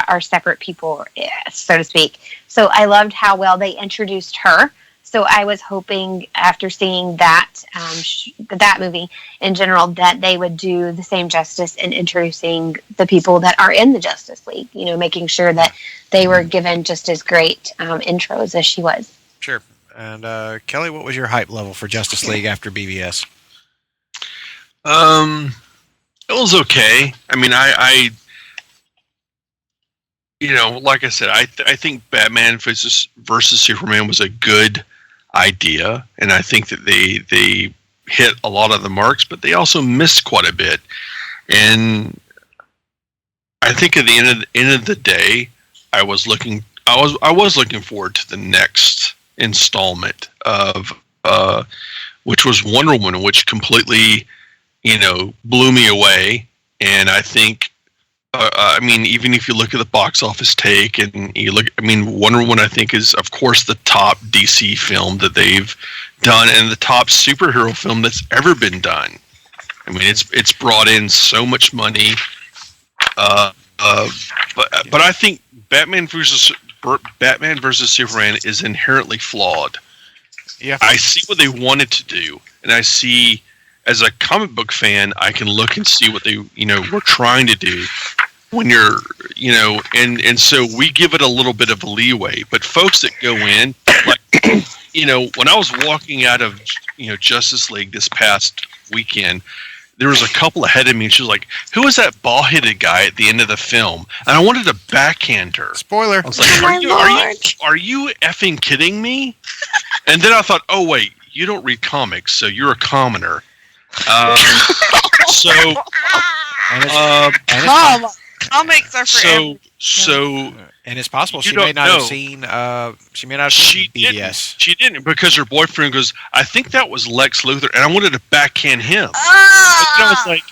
are separate people, so to speak. So I loved how well they introduced her. So I was hoping, after seeing that that movie in general, that they would do the same justice in introducing the people that are in the Justice League, making sure that they were given just as great intros as she was. Sure. And Kelly, what was your hype level for Justice League after BVS? It was okay. I mean, I like I said, I think Batman versus Superman was a good idea, and I think that they hit a lot of the marks, but they also missed quite a bit. And I think at the end of the day, I was looking forward to the next installment of which was Wonder Woman, which completely blew me away. And I think I mean, even if you look at the box office take and you look, I mean, Wonder Woman, I think, is, of course, the top DC film that they've done and the top superhero film that's ever been done. I mean, it's brought in so much money. But I think Batman versus Superman is inherently flawed. Yeah. I see what they wanted to do, and I see, as a comic book fan, I can look and see what they, were trying to do. When you're, and so we give it a little bit of a leeway. But folks that go in, like, when I was walking out of, Justice League this past weekend, there was a couple ahead of me, and she was like, "Who is that bald-headed guy at the end of the film?" And I wanted to backhand her. Spoiler. I was like, "Are you effing kidding me?" And then I thought, "Oh wait, you don't read comics, so you're a commoner." Comics are for so, and it's possible she may not have seen. She may not have seen BVS. She didn't, because her boyfriend goes, "I think that was Lex Luthor," and I wanted to backhand him. And I was like,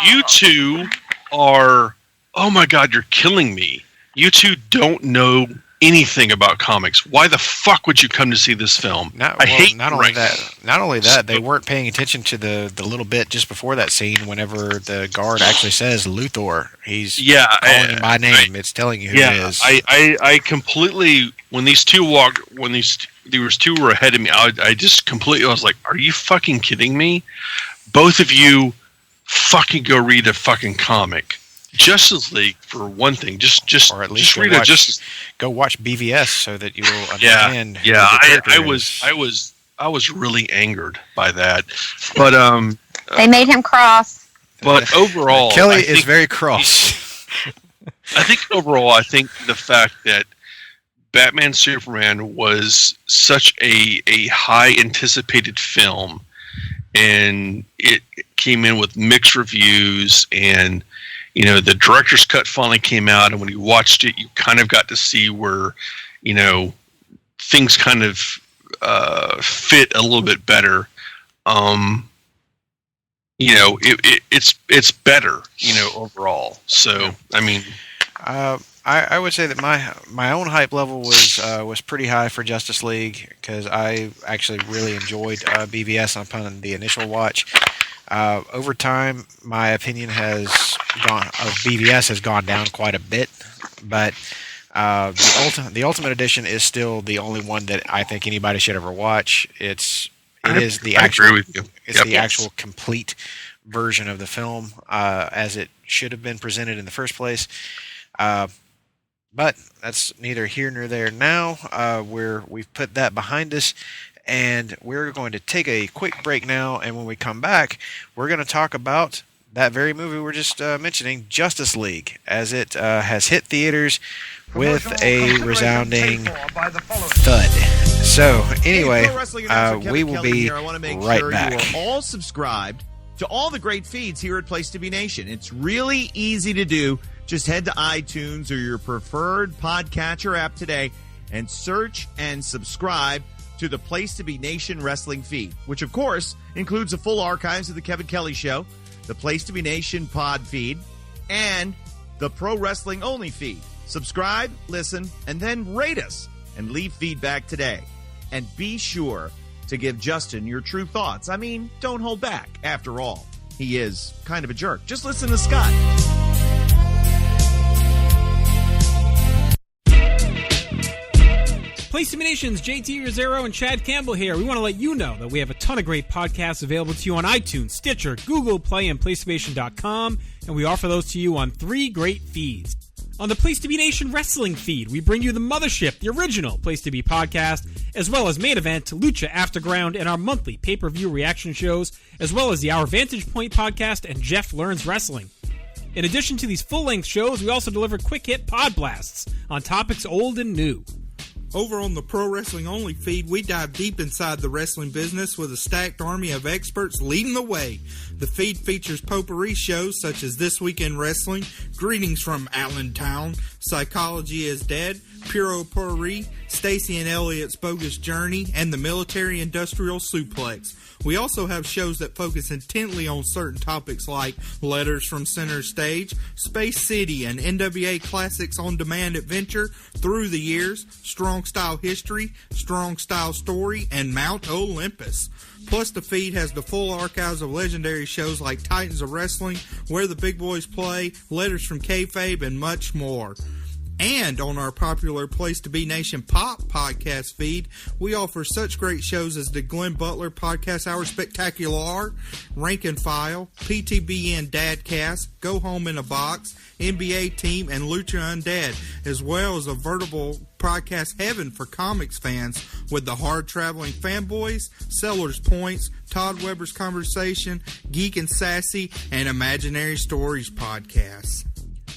"You two are oh my God, you're killing me. You two don't know anything about comics. Why the fuck would you come to see this film? Not only that, they weren't paying attention to the little bit just before that scene. Whenever the guard actually says Luthor, he's calling him by name. It's telling you who it is. I completely when these two were ahead of me. I just completely was like, are you fucking kidding me? Both of you, fucking go read a fucking comic. Justice League, for one thing, just or at least read go watch BVS so that you will understand. I was really angered by that, but they made him cross. But overall, Kelly is very cross. I think the fact that Batman Superman was such a high anticipated film, and it came in with mixed reviews, and the director's cut finally came out, and when you watched it, you kind of got to see where, things kind of fit a little bit better. It's better, overall. So, I mean, I would say that my own hype level was pretty high for Justice League because I actually really enjoyed BVS upon the initial watch. Over time, my opinion of BVS has gone down quite a bit, but the Ultimate Edition is still the only one that I think anybody should ever watch. It is the actual complete version of the film as it should have been presented in the first place. But that's neither here nor there now. We've put that behind us. And we're going to take a quick break now, and when we come back, we're going to talk about that very movie we're just mentioning, Justice League, as it has hit theaters with a resounding thud. So, anyway, we will be right back. You are all subscribed to all the great feeds here at Place to Be Nation. It's really easy to do. Just head to iTunes or your preferred podcatcher app today and search and subscribe to the Place to Be Nation wrestling feed, which of course includes the full archives of the Kevin Kelley Show, the Place to Be Nation pod feed, and the Pro Wrestling Only feed. Subscribe, listen, and then rate us and leave feedback today. And be sure to give Justin your true thoughts. I mean, don't hold back. After all, he is kind of a jerk. Just listen to Scott. Place to Be Nation's JT Rosero and Chad Campbell here. We want to let you know that we have a ton of great podcasts available to you on iTunes, Stitcher, Google Play, and PlayStation.com, and we offer those to you on 3 great feeds. On the Place to Be Nation wrestling feed, we bring you the Mothership, the original Place to Be podcast, as well as Main Event, Lucha Afterground, and our monthly pay-per-view reaction shows, as well as the Our Vantage Point podcast and Jeff Learns Wrestling. In addition to these full-length shows, we also deliver quick-hit pod blasts on topics old and new. Over on the Pro Wrestling Only feed, we dive deep inside the wrestling business with a stacked army of experts leading the way. The feed features potpourri shows such as This Week in Wrestling, Greetings from Allentown, Psychology is Dead, Puro Potpourri, Stacy and Elliot's Bogus Journey, and the Military Industrial Suplex. We also have shows that focus intently on certain topics like Letters from Center Stage, Space City, and NWA Classics On Demand Adventure, Through the Years, Strong Style History, Strong Style Story, and Mount Olympus. Plus, the feed has the full archives of legendary shows like Titans of Wrestling, Where the Big Boys Play, Letters from Kayfabe, and much more. And on our popular Place to Be Nation Pop podcast feed, we offer such great shows as the Glenn Butler Podcast Hour Spectacular, Rank and File, PTBN Dadcast, Go Home in a Box, NBA Team, and Lucha Undead, as well as a veritable podcast heaven for comics fans with the Hard Traveling Fanboys, Sellers Points, Todd Weber's Conversation, Geek and Sassy, and Imaginary Stories podcasts.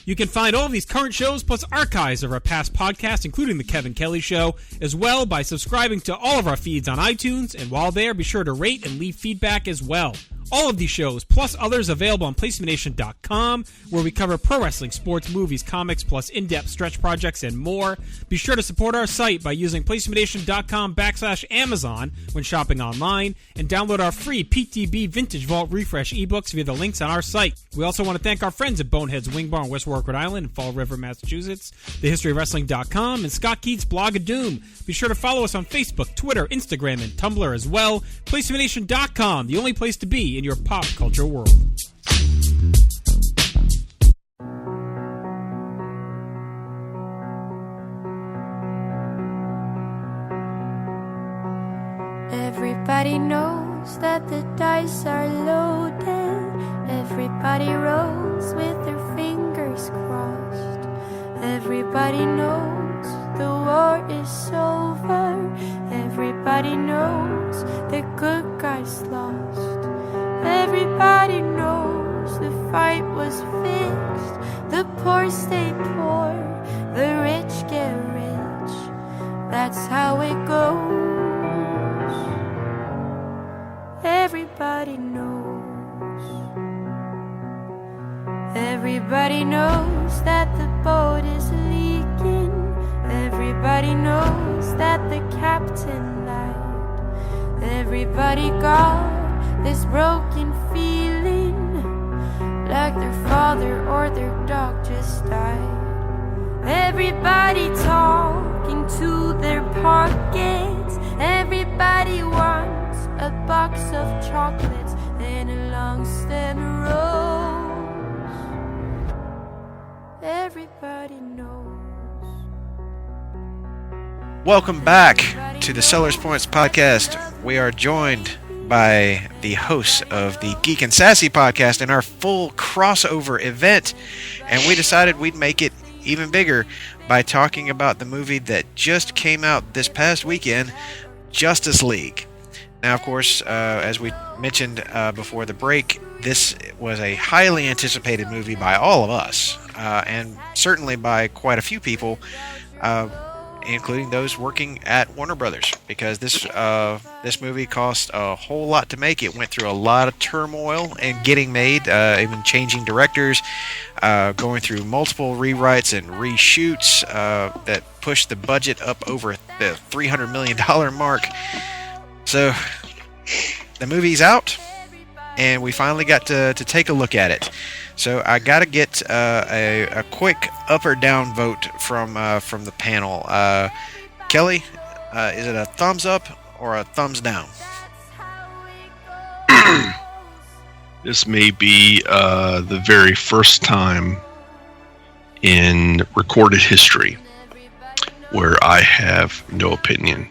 You can find all of these current shows plus archives of our past podcasts, including The Kevin Kelley Show, as well by subscribing to all of our feeds on iTunes. And while there, be sure to rate and leave feedback as well. All of these shows, plus others, available on PlaceToBeNation.com, where we cover pro wrestling, sports, movies, comics, plus in-depth stretch projects and more. Be sure to support our site by using PlaceToBeNation.com/Amazon when shopping online, and download our free PTB Vintage Vault Refresh ebooks via the links on our site. We also want to thank our friends at Bonehead's Wing Bar in West Warwick, Rhode Island, and Fall River, Massachusetts, TheHistoryOfWrestling.com, and Scott Keats' Blog of Doom. Be sure to follow us on Facebook, Twitter, Instagram, and Tumblr as well. PlaceToBeNation.com, the only place to be in your pop culture world. Everybody knows that the dice are loaded. Everybody rolls with their fingers crossed. Everybody knows the war is over. Everybody knows the good guys lost. Everybody knows the fight was fixed. The poor stay poor, the rich get rich. That's how it goes. Everybody knows. Everybody knows that the boat is leaking. Everybody knows that the captain lied. Everybody got this broken feeling, like their father or their dog just died. Everybody talking to their pockets. Everybody wants a box of chocolates and a long stem rose. Everybody knows. Welcome back to the Sellers Points podcast. We are joined by the hosts of the Geek and Sassy podcast in our full crossover event, and we decided we'd make it even bigger by talking about the movie that just came out this past weekend, Justice League. Now, of course, as we mentioned before the break, this was a highly anticipated movie by all of us, and certainly by quite a few people, including those working at Warner Brothers, because this movie cost a whole lot to make. It went through a lot of turmoil in getting made, even changing directors, going through multiple rewrites and reshoots that pushed the budget up over the $300 million mark. So the movie's out, and we finally got to take a look at it. So I got to get a quick up or down vote from the panel. Kelly, is it a thumbs up or a thumbs down? This may be the very first time in recorded history where I have no opinion.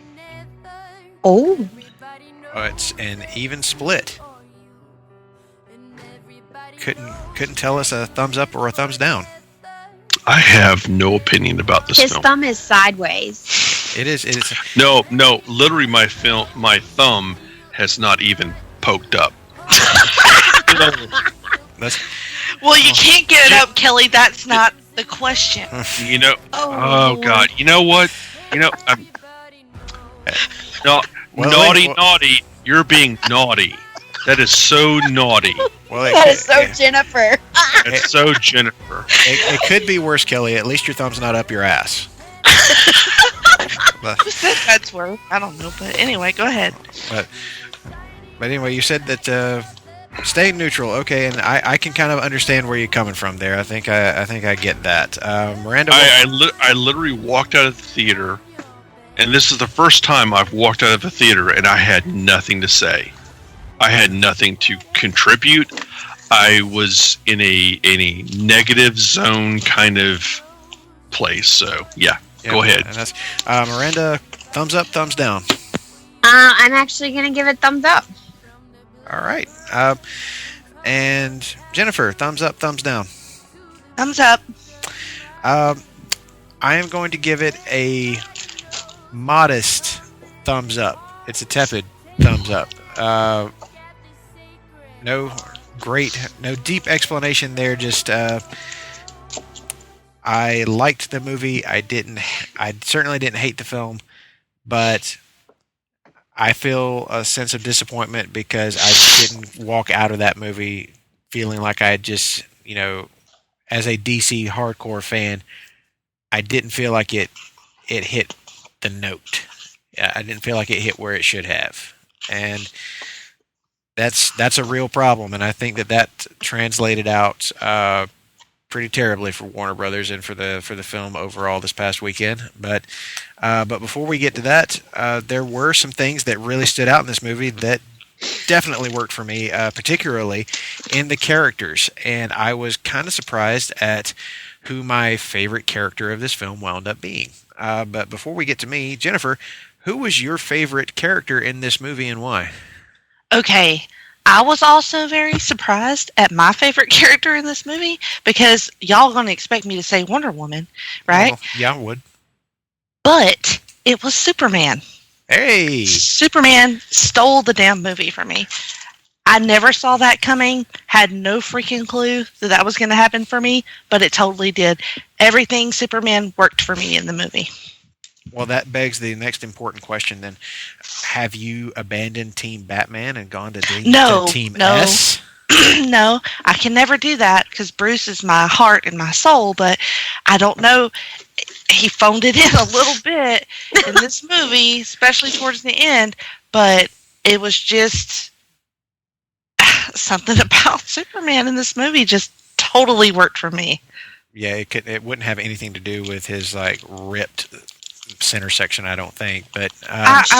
Oh. It's an even split. Couldn't tell us a thumbs up or a thumbs down. I have no opinion about this His film. thumb is sideways. It is. No. Literally, my thumb has not even poked up. Well, you can't get it up, Kelly. That's not the question. Oh God. You know what? Naughty. You're being naughty. That is so naughty. Well, That is so Jennifer. It's so Jennifer. It could be worse, Kelly. At least your thumb's not up your ass. Who said that's worse? I don't know, but anyway, go ahead. But anyway, you said that stay neutral, okay, and I can kind of understand where you're coming from there. I think I get that. Miranda, I literally walked out of the theater, and this is the first time I've walked out of a theater and I had nothing to say. I had nothing to contribute. I was in a negative zone kind of place. So yeah, go ahead. And that's, Miranda, thumbs up, thumbs down. I'm actually going to give it thumbs up. All right. And Jennifer, thumbs up, thumbs down. Thumbs up. I am going to give it a modest thumbs up. It's a tepid thumbs up. No deep explanation there. Just I liked the movie. I certainly didn't hate the film, but I feel a sense of disappointment because I didn't walk out of that movie feeling like I had just, as a DC hardcore fan, I didn't feel like it hit the note. I didn't feel like it hit where it should have. And that's a real problem, and I think that translated out pretty terribly for Warner Brothers and for the film overall this past weekend. But before we get to that, there were some things that really stood out in this movie that definitely worked for me, particularly in the characters. And I was kind of surprised at who my favorite character of this film wound up being. But before we get to me, Jennifer, who was your favorite character in this movie and why? Okay, I was also very surprised at my favorite character in this movie because y'all are going to expect me to say Wonder Woman, right? Well, yeah, I would. But it was Superman. Hey! Superman stole the damn movie for me. I never saw that coming, had no freaking clue that was going to happen for me, but it totally did. Everything Superman worked for me in the movie. Well, that begs the next important question then. Have you abandoned Team Batman and gone to Team S? No, I can never do that because Bruce is my heart and my soul, but I don't know. He phoned it in a little bit in this movie, especially towards the end, but it was just something about Superman in this movie just totally worked for me. Yeah, it wouldn't have anything to do with his ripped center section, I don't think, but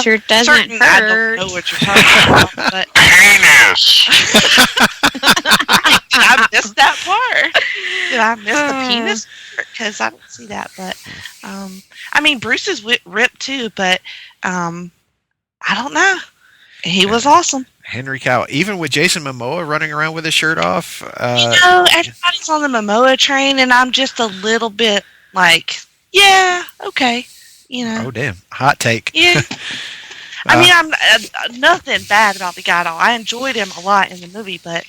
sure doesn't hurt. I don't know what you're talking about, but penis. Did I miss that part? Did I miss the penis? Because I didn't see that, but Bruce is ripped too, but I don't know. He was awesome. Henry Cavill, even with Jason Momoa running around with his shirt off. Everybody's on the Momoa train, and I'm just a little bit yeah, okay. Oh, damn. Hot take. Yeah. I'm nothing bad about the guy at all. I enjoyed him a lot in the movie, but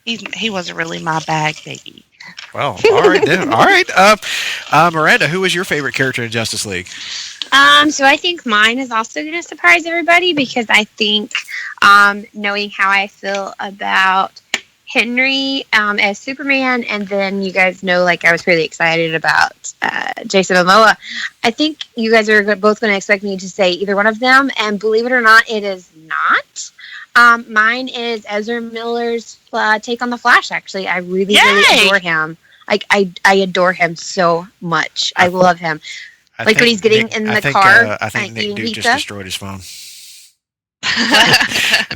he wasn't really my bag, baby. Well, all right then. All right. Miranda, who was your favorite character in Justice League? So I think mine is also going to surprise everybody because I think knowing how I feel about Henry as Superman, and then you guys know, I was really excited about Jason Momoa. I think you guys are both going to expect me to say either one of them, and believe it or not, it is not. Mine is Ezra Miller's take on the Flash. Actually, I really adore him. I adore him so much. I love him. When he's getting in the car. I think Nick Duke just destroyed his phone.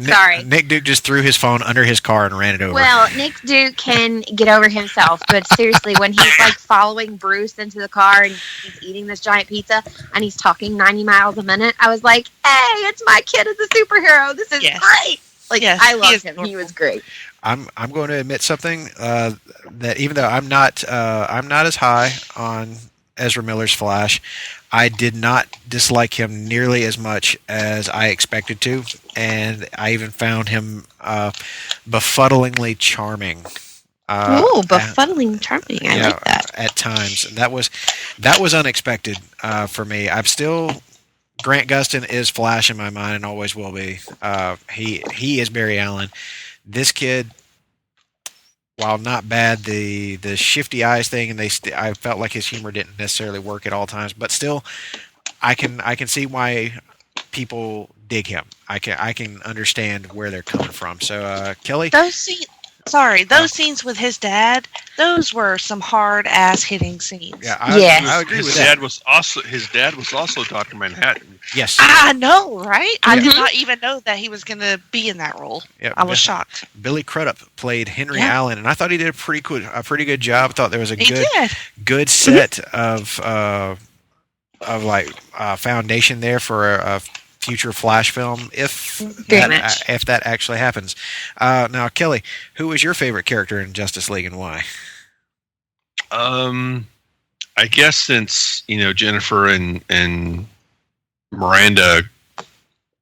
Sorry. Nick Duke just threw his phone under his car and ran it over. Well, Nick Duke can get over himself, but seriously, when he's following Bruce into the car and he's eating this giant pizza and he's talking 90 miles a minute, I was like, hey, it's my kid as a superhero. This is great. I love him. He was great. I'm going to admit something that even though I'm not as high on Ezra Miller's Flash, I did not dislike him nearly as much as I expected to, and I even found him befuddlingly charming. Befuddling charming. I like that. At times, that was unexpected for me. I'm still Grant Gustin is Flash in my mind and always will be. He is Barry Allen. This kid, while not bad, the shifty eyes thing, and I felt like his humor didn't necessarily work at all times, but still, I can see why people dig him. I can understand where they're coming from. So, Kelly, those scenes with his dad, those were some hard ass hitting scenes. Yeah, I agree with that. His dad was also Dr. Manhattan. Yes, I know, right? I did not even know that he was going to be in that role. Yeah, I was shocked. Billy Crudup played Henry Allen, and I thought he did a pretty good job. I thought there was a good set of foundation there for a future Flash film if that actually happens. Now, Kelly, who was your favorite character in Justice League and why? I guess since Jennifer and Miranda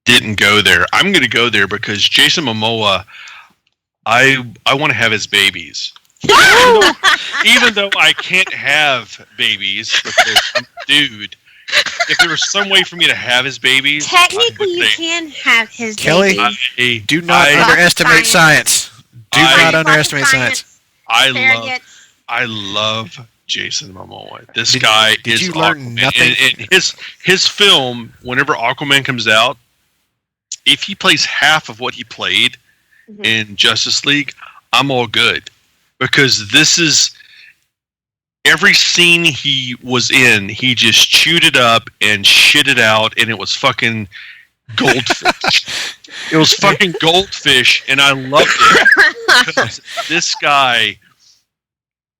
didn't go there, I'm going to go there because Jason Momoa, I want to have his babies. Even though I can't have babies because I'm a dude, if there was some way for me to have his babies, Technically, you can have his Kelly, baby. do not underestimate science. Do not underestimate science. I love Jason Momoa. This guy is you learn Aquaman. nothing? And his film, whenever Aquaman comes out, if he plays half of what he played in Justice League, I'm all good. Because this is every scene he was in, he just chewed it up and shit it out, and it was fucking goldfish. It was fucking goldfish, and I loved it. Because this guy,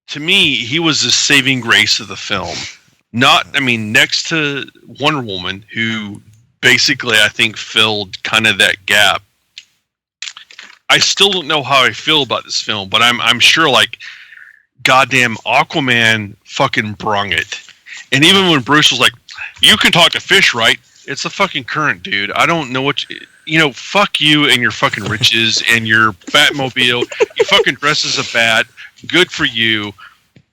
to me, he was the saving grace of the film. Next to Wonder Woman, who basically I think filled kind of that gap. I still don't know how I feel about this film, but I'm sure like goddamn Aquaman fucking brung it. And even when Bruce was like, "You can talk to fish, right?" It's a fucking current, dude. I don't know what fuck you and your fucking riches and your Batmobile. You fucking dress as a bat. Good for you.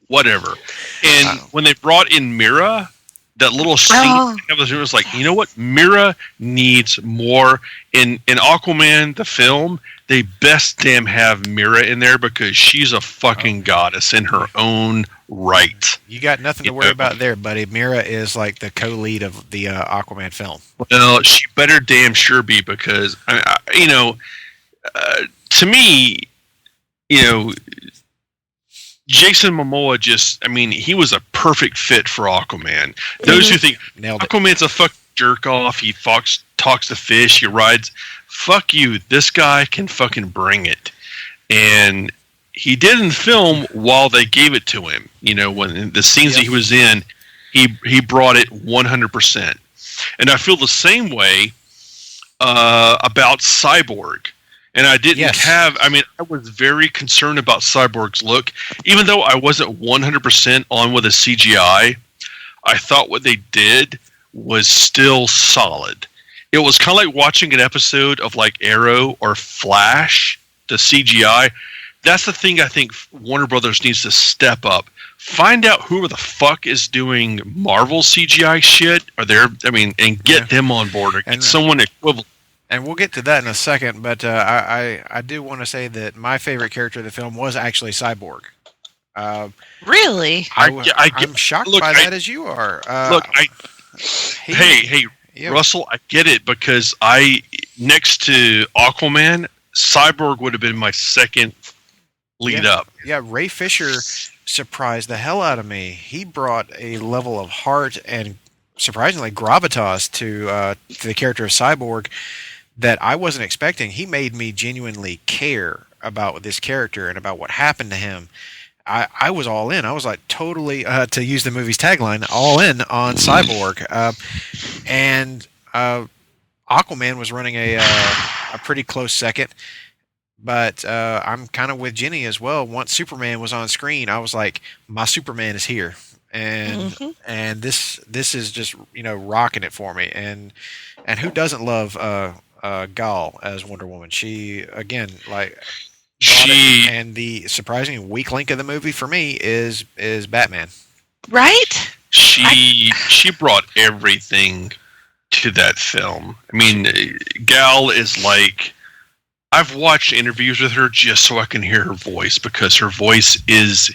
Whatever. And when they brought in Mira, that little scene was like, you know what? Mira needs more. In Aquaman, the film, they best damn have Mira in there because she's a fucking goddess in her own right. You got nothing to worry about there, buddy. Mira is like the co-lead of the Aquaman film. Well, she better damn sure be because, to me, Jason Momoa he was a perfect fit for Aquaman. Those who think Aquaman's a fuck jerk off, he talks to fish, he rides, fuck you, this guy can fucking bring it. And he did in the film while they gave it to him. When the scenes that he was in, he brought it 100%. And I feel the same way about Cyborg. And I didn't I was very concerned about Cyborg's look. Even though I wasn't 100% on with the CGI, I thought what they did was still solid. It was kind of like watching an episode of like Arrow or Flash, the CGI. That's the thing I think Warner Brothers needs to step up. Find out who the fuck is doing Marvel CGI shit, and get them on board or get someone equivalent. And we'll get to that in a second, but I do want to say that my favorite character of the film was actually Cyborg. Really? I'm shocked by that as you are. Russell, I get it because next to Aquaman, Cyborg would have been my second lead up. Yeah, Ray Fisher surprised the hell out of me. He brought a level of heart and surprisingly gravitas to the character of Cyborg that I wasn't expecting. He made me genuinely care about this character and about what happened to him. I was all in. I was like totally, to use the movie's tagline, all in on Cyborg. And Aquaman was running a pretty close second. But I'm kind of with Jenny as well. Once Superman was on screen, I was like, my Superman is here. And this is just rocking it for me. And who doesn't love Gal as Wonder Woman? She again and the surprising weak link of the movie for me is Batman. Right? She brought everything to that film. I mean, Gal is like, I've watched interviews with her just so I can hear her voice because her voice is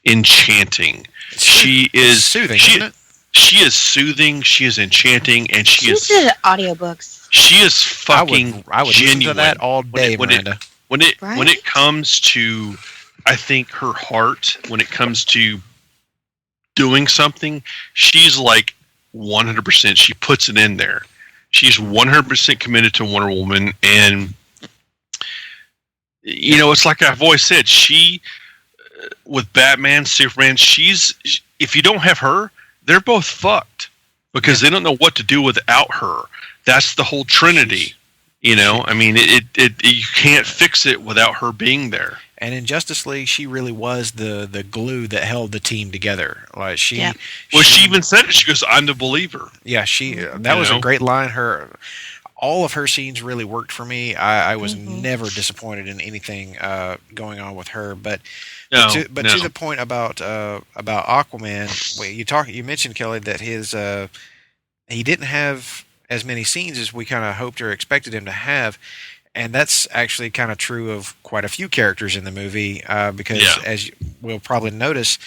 enchanting. She is soothing, isn't it? She is soothing. She is enchanting, and she did audiobooks. She is fucking I would genuine. listen to that all day, Miranda. When it comes to, I think her heart. When it comes to doing something, she's like 100%. She puts it in there. She's 100% committed to Wonder Woman, and it's like I've always said. She. With Batman, Superman, if you don't have her, they're both fucked because they don't know what to do without her. That's the whole Trinity, you can't fix it without her being there. And in Justice League, she really was the glue that held the team together. Like she even said it. She goes, "I'm the believer." Yeah, that was a great line. All of her scenes really worked for me. I was never disappointed in anything going on with her. But to the point about Aquaman, you mentioned, Kelly, that he didn't have as many scenes as we kind of hoped or expected him to have. And that's actually kind of true of quite a few characters in the movie, because as we'll probably notice,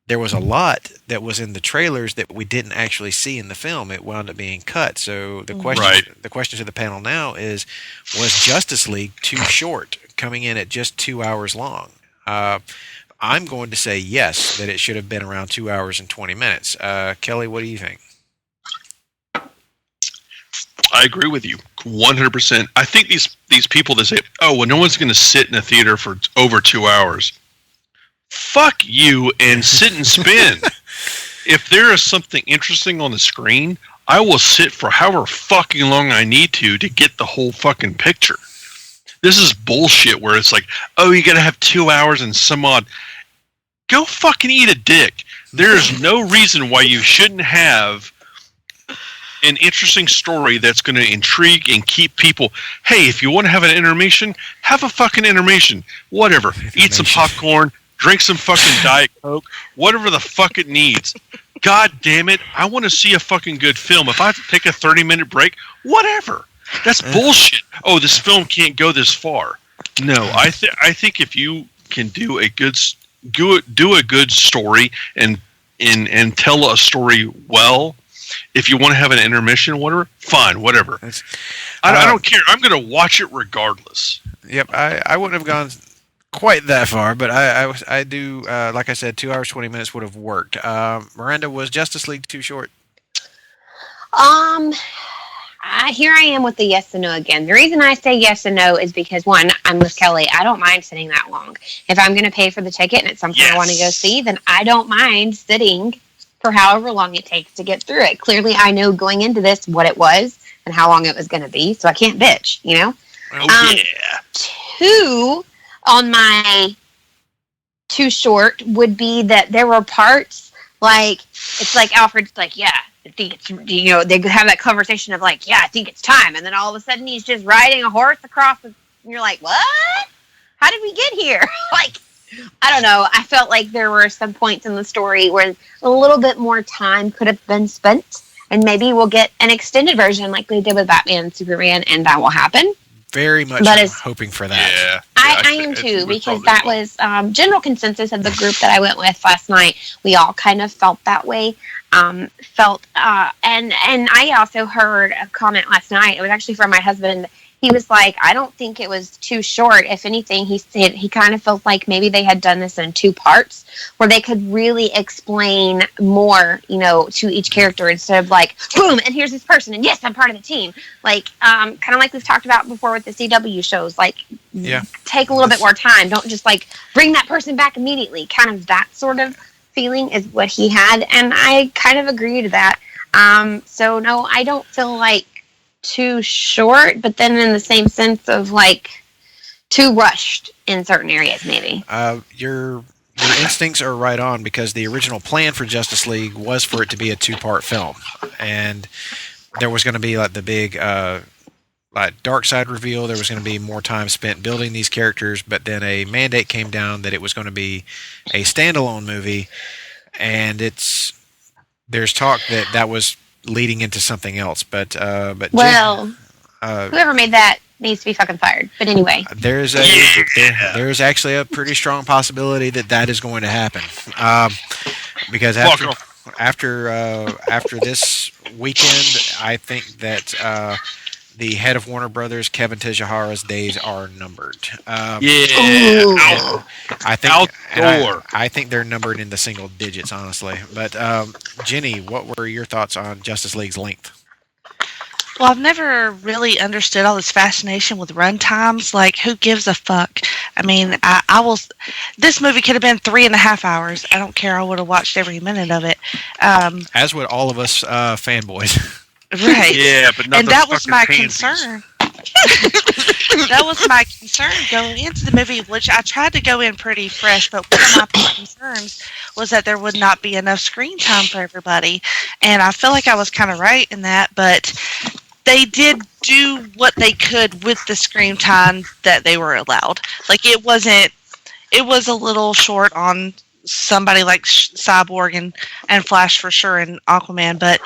there was a lot that was in the trailers that we didn't actually see in the film. It wound up being cut. So the question to the panel now is, was Justice League too short, coming in at just 2 hours long? I'm going to say yes, that it should have been around 2 hours and 20 minutes. Kelly, what do you think? I agree with you 100%. I think these people that say, "Oh, well, no one's going to sit in a theater for over 2 hours." Fuck you and sit and spin. If there is something interesting on the screen, I will sit for however fucking long I need to get the whole fucking picture. This is bullshit where it's like, oh, you got to have 2 hours and some odd. Go fucking eat a dick. There is no reason why you shouldn't have an interesting story that's going to intrigue and keep people. Hey, if you want to have an intermission, have a fucking intermission. Whatever. Eat some popcorn, drink some fucking Diet Coke, whatever the fuck it needs. God damn it. I want to see a fucking good film. If I have to take a 30-minute break, whatever. That's bullshit. Oh, this film can't go this far. No, I think if you can do a good story and tell a story well, if you want to have an intermission, whatever, fine, whatever. I don't care. I'm going to watch it regardless. Yep, I wouldn't have gone quite that far, but I do, like I said, 2 hours, 20 minutes would have worked. Miranda, was Justice League too short? Here I am with the yes and no again. The reason I say yes and no is because, one, I'm with Kelly. I don't mind sitting that long. If I'm going to pay for the ticket and it's something I want to go see, then I don't mind sitting for however long it takes to get through it. Clearly, I know going into this what it was and how long it was going to be, so I can't bitch, you know? Oh, yeah. Two, on my too short, would be that there were parts, like, it's like Alfred's like, yeah, I think it's, you know, they have that conversation of like, yeah, I think it's time. And then all of a sudden he's just riding a horse across and you're like, what? How did we get here? Like, I don't know. I felt like there were some points in the story where a little bit more time could have been spent, and maybe we'll get an extended version like they did with Batman and Superman, and that will happen. Very much hoping for that. Yeah, I am too, because that was general consensus of the group that I went with last night. We all kind of felt that way. And I also heard a comment last night. It was actually from my husband. He was like, I don't think it was too short. If anything, he said he kind of felt like maybe they had done this in two parts where they could really explain more, you know, to each character instead of like, boom, and here's this person, and yes, I'm part of the team. Like, kind of like we've talked about before with the CW shows, like, take a little bit more time. Don't just like bring that person back immediately. Kind of that sort of feeling is what he had, and I kind of agree to that. So no, I don't feel like too short, but then in the same sense of like too rushed in certain areas, maybe. Your instincts are right on, because the original plan for Justice League was for it to be a two-part film, and there was going to be like the big like Darkseid reveal. There was going to be more time spent building these characters, but then a mandate came down that it was going to be a standalone movie, and there's talk that was leading into something else, but well, whoever made that needs to be fucking fired. But anyway, there's actually a pretty strong possibility that is going to happen, because after this weekend, I think that the head of Warner Brothers, Kevin Tejihara's days are numbered. I think they're numbered in the single digits, honestly. But Jenny, what were your thoughts on Justice League's length? Well, I've never really understood all this fascination with run times. Like, who gives a fuck? I mean, I will. This movie could have been 3.5 hours. I don't care. I would have watched every minute of it. As would all of us fanboys. Right. Yeah, but not and that was my concern. That was my concern going into the movie, which I tried to go in pretty fresh, but one of my concerns was that there would not be enough screen time for everybody. And I feel like I was kind of right in that, but they did do what they could with the screen time that they were allowed. Like, it was a little short on somebody like Cyborg and Flash for sure and Aquaman, but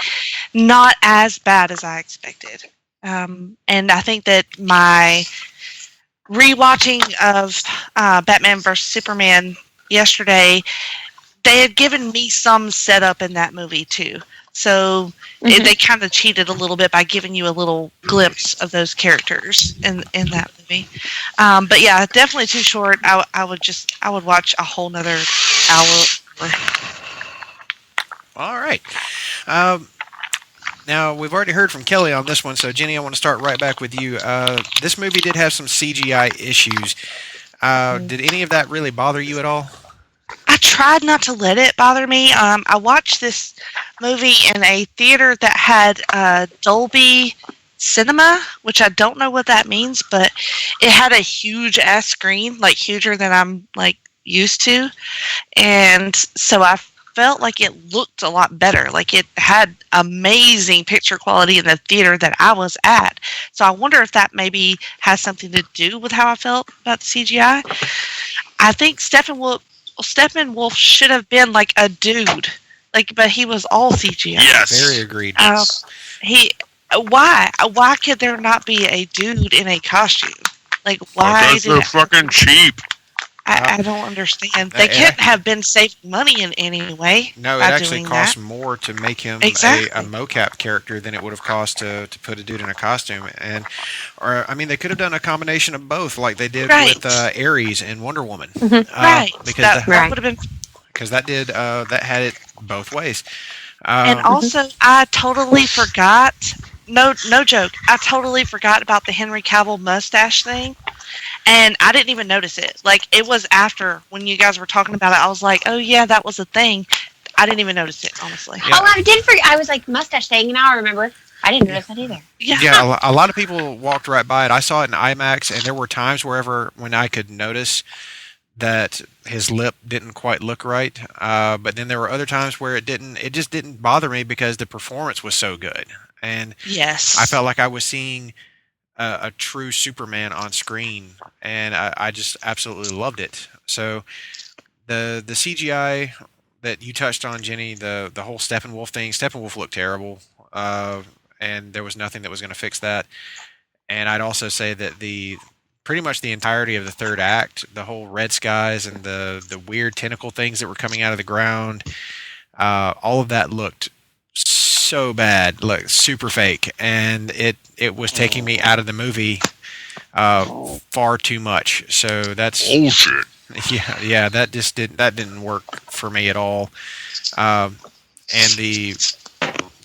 not as bad as I expected. And I think that my rewatching of Batman vs Superman yesterday, they had given me some setup in that movie too. So they kind of cheated a little bit by giving you a little glimpse of those characters in that movie. But yeah, definitely too short. I would watch a whole nother hour. All right. Now, we've already heard from Kelly on this one, so Jenny, I want to start right back with you. This movie did have some CGI issues. Did any of that really bother you at all? I tried not to let it bother me. I watched this movie in a theater that had Dolby Cinema, which I don't know what that means, but it had a huge ass screen, like huger than I'm like used to, and so I felt like it looked a lot better. Like it had amazing picture quality in the theater that I was at. So I wonder if that maybe has something to do with how I felt about the CGI. I think Steppenwolf should have been like a dude, but he was all CGI. Yes, very agreed. Why could there not be a dude in a costume? Like, why? Because they're fucking cheap. I don't understand. They couldn't have been saving money in any way. No, it actually costs more to make him a mocap character than it would have cost to put a dude in a costume. They could have done a combination of both, like they did with Ares and Wonder Woman. Because that would have been. Because that had it both ways. And also, I totally forgot. No joke. I totally forgot about the Henry Cavill mustache thing. And I didn't even notice it. Like, it was after, when you guys were talking about it, I was like, oh, yeah, that was a thing. I didn't even notice it, honestly. Yeah. Oh, I did forget. I was like, mustache thing, and now I remember. I didn't notice that either. Yeah, a lot of people walked right by it. I saw it in IMAX, and there were times when I could notice that his lip didn't quite look right. But then there were other times where it just didn't bother me because the performance was so good. And yes, I felt like I was seeing a true Superman on screen, and I just absolutely loved it. So the CGI that you touched on, Jenny, the whole Steppenwolf thing, Steppenwolf looked terrible, and there was nothing that was going to fix that. And I'd also say that pretty much the entirety of the third act, the whole red skies and the weird tentacle things that were coming out of the ground, all of that looked so bad, like super fake, and it was taking me out of the movie far too much. So that's bullshit. Yeah, that didn't work for me at all. And the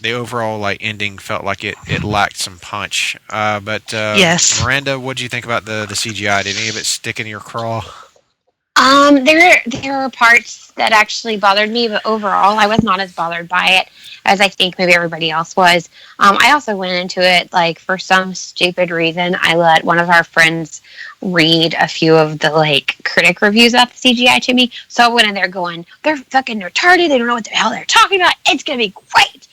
overall ending felt like it lacked some punch. But yes, Miranda, what did you think about the CGI? Did any of it stick in your craw? There were parts that actually bothered me, but overall, I was not as bothered by it as I think maybe everybody else was. I also went into it, for some stupid reason, I let one of our friends read a few of the, critic reviews about the CGI to me. So I went in there going, they're fucking retarded, they don't know what the hell they're talking about, it's gonna be great!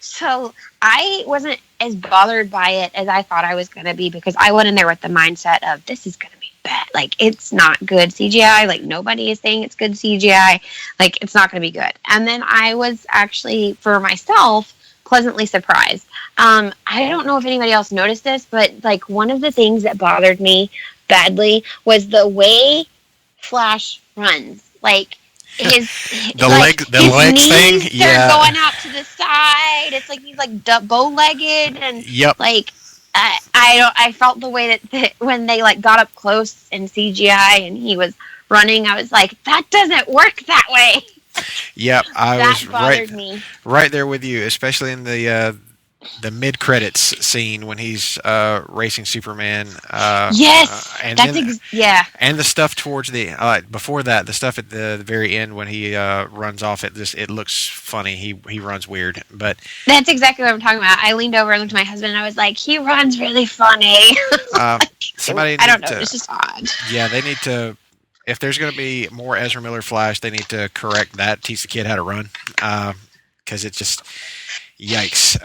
So I wasn't as bothered by it as I thought I was gonna be, because I went in there with the mindset of, this is gonna be bad. It's not good CGI. Nobody is saying it's good CGI. It's not going to be good. And then I was actually, for myself, pleasantly surprised. I don't know if anybody else noticed this, but one of the things that bothered me badly was the way Flash runs. His legs thing. They're going out to the side. It's he's bow-legged and yep. I felt the way that when they got up close in CGI and he was running, I was like, that doesn't work that way. Yep, that bothered me. Right there with you, especially in the mid-credits scene when he's racing Superman. Yes, and and the stuff towards before that, the stuff at the very end when he runs off, it looks funny. He runs weird, but that's exactly what I'm talking about. I leaned over and looked at my husband and I was like, he runs really funny. Somebody, I don't know, it's just odd. Yeah, they need to. If there's going to be more Ezra Miller Flash, they need to correct that, teach the kid how to run, because it's just yikes.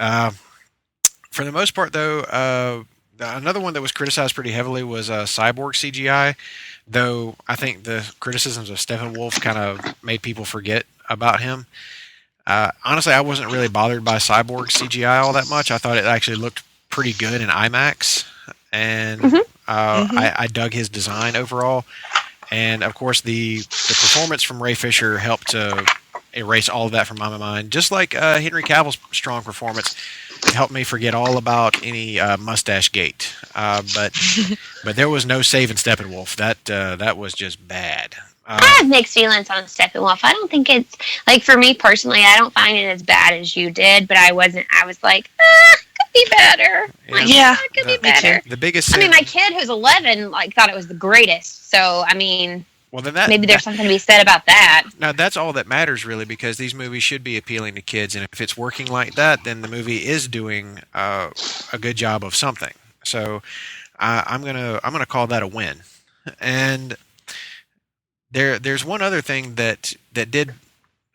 For the most part, though, another one that was criticized pretty heavily was Cyborg CGI, though I think the criticisms of Steppenwolf kind of made people forget about him. Honestly, I wasn't really bothered by Cyborg CGI all that much. I thought it actually looked pretty good in IMAX, and I dug his design overall. And of course, the performance from Ray Fisher helped to erase all of that from my mind. Just like Henry Cavill's strong performance, it helped me forget all about any mustache gate. But there was no saving Steppenwolf. That was just bad. I have mixed feelings on Steppenwolf. I don't think it's, like, for me personally, I don't find it as bad as you did, but I was like, could be better. It could be better. The biggest I mean, my kid who's 11, like, thought it was the greatest. So, I mean, well, then maybe there's something to be said about that. Now, that's all that matters, really, because these movies should be appealing to kids, and if it's working like that, then the movie is doing a good job of something. So, I'm gonna call that a win. And there's one other thing that did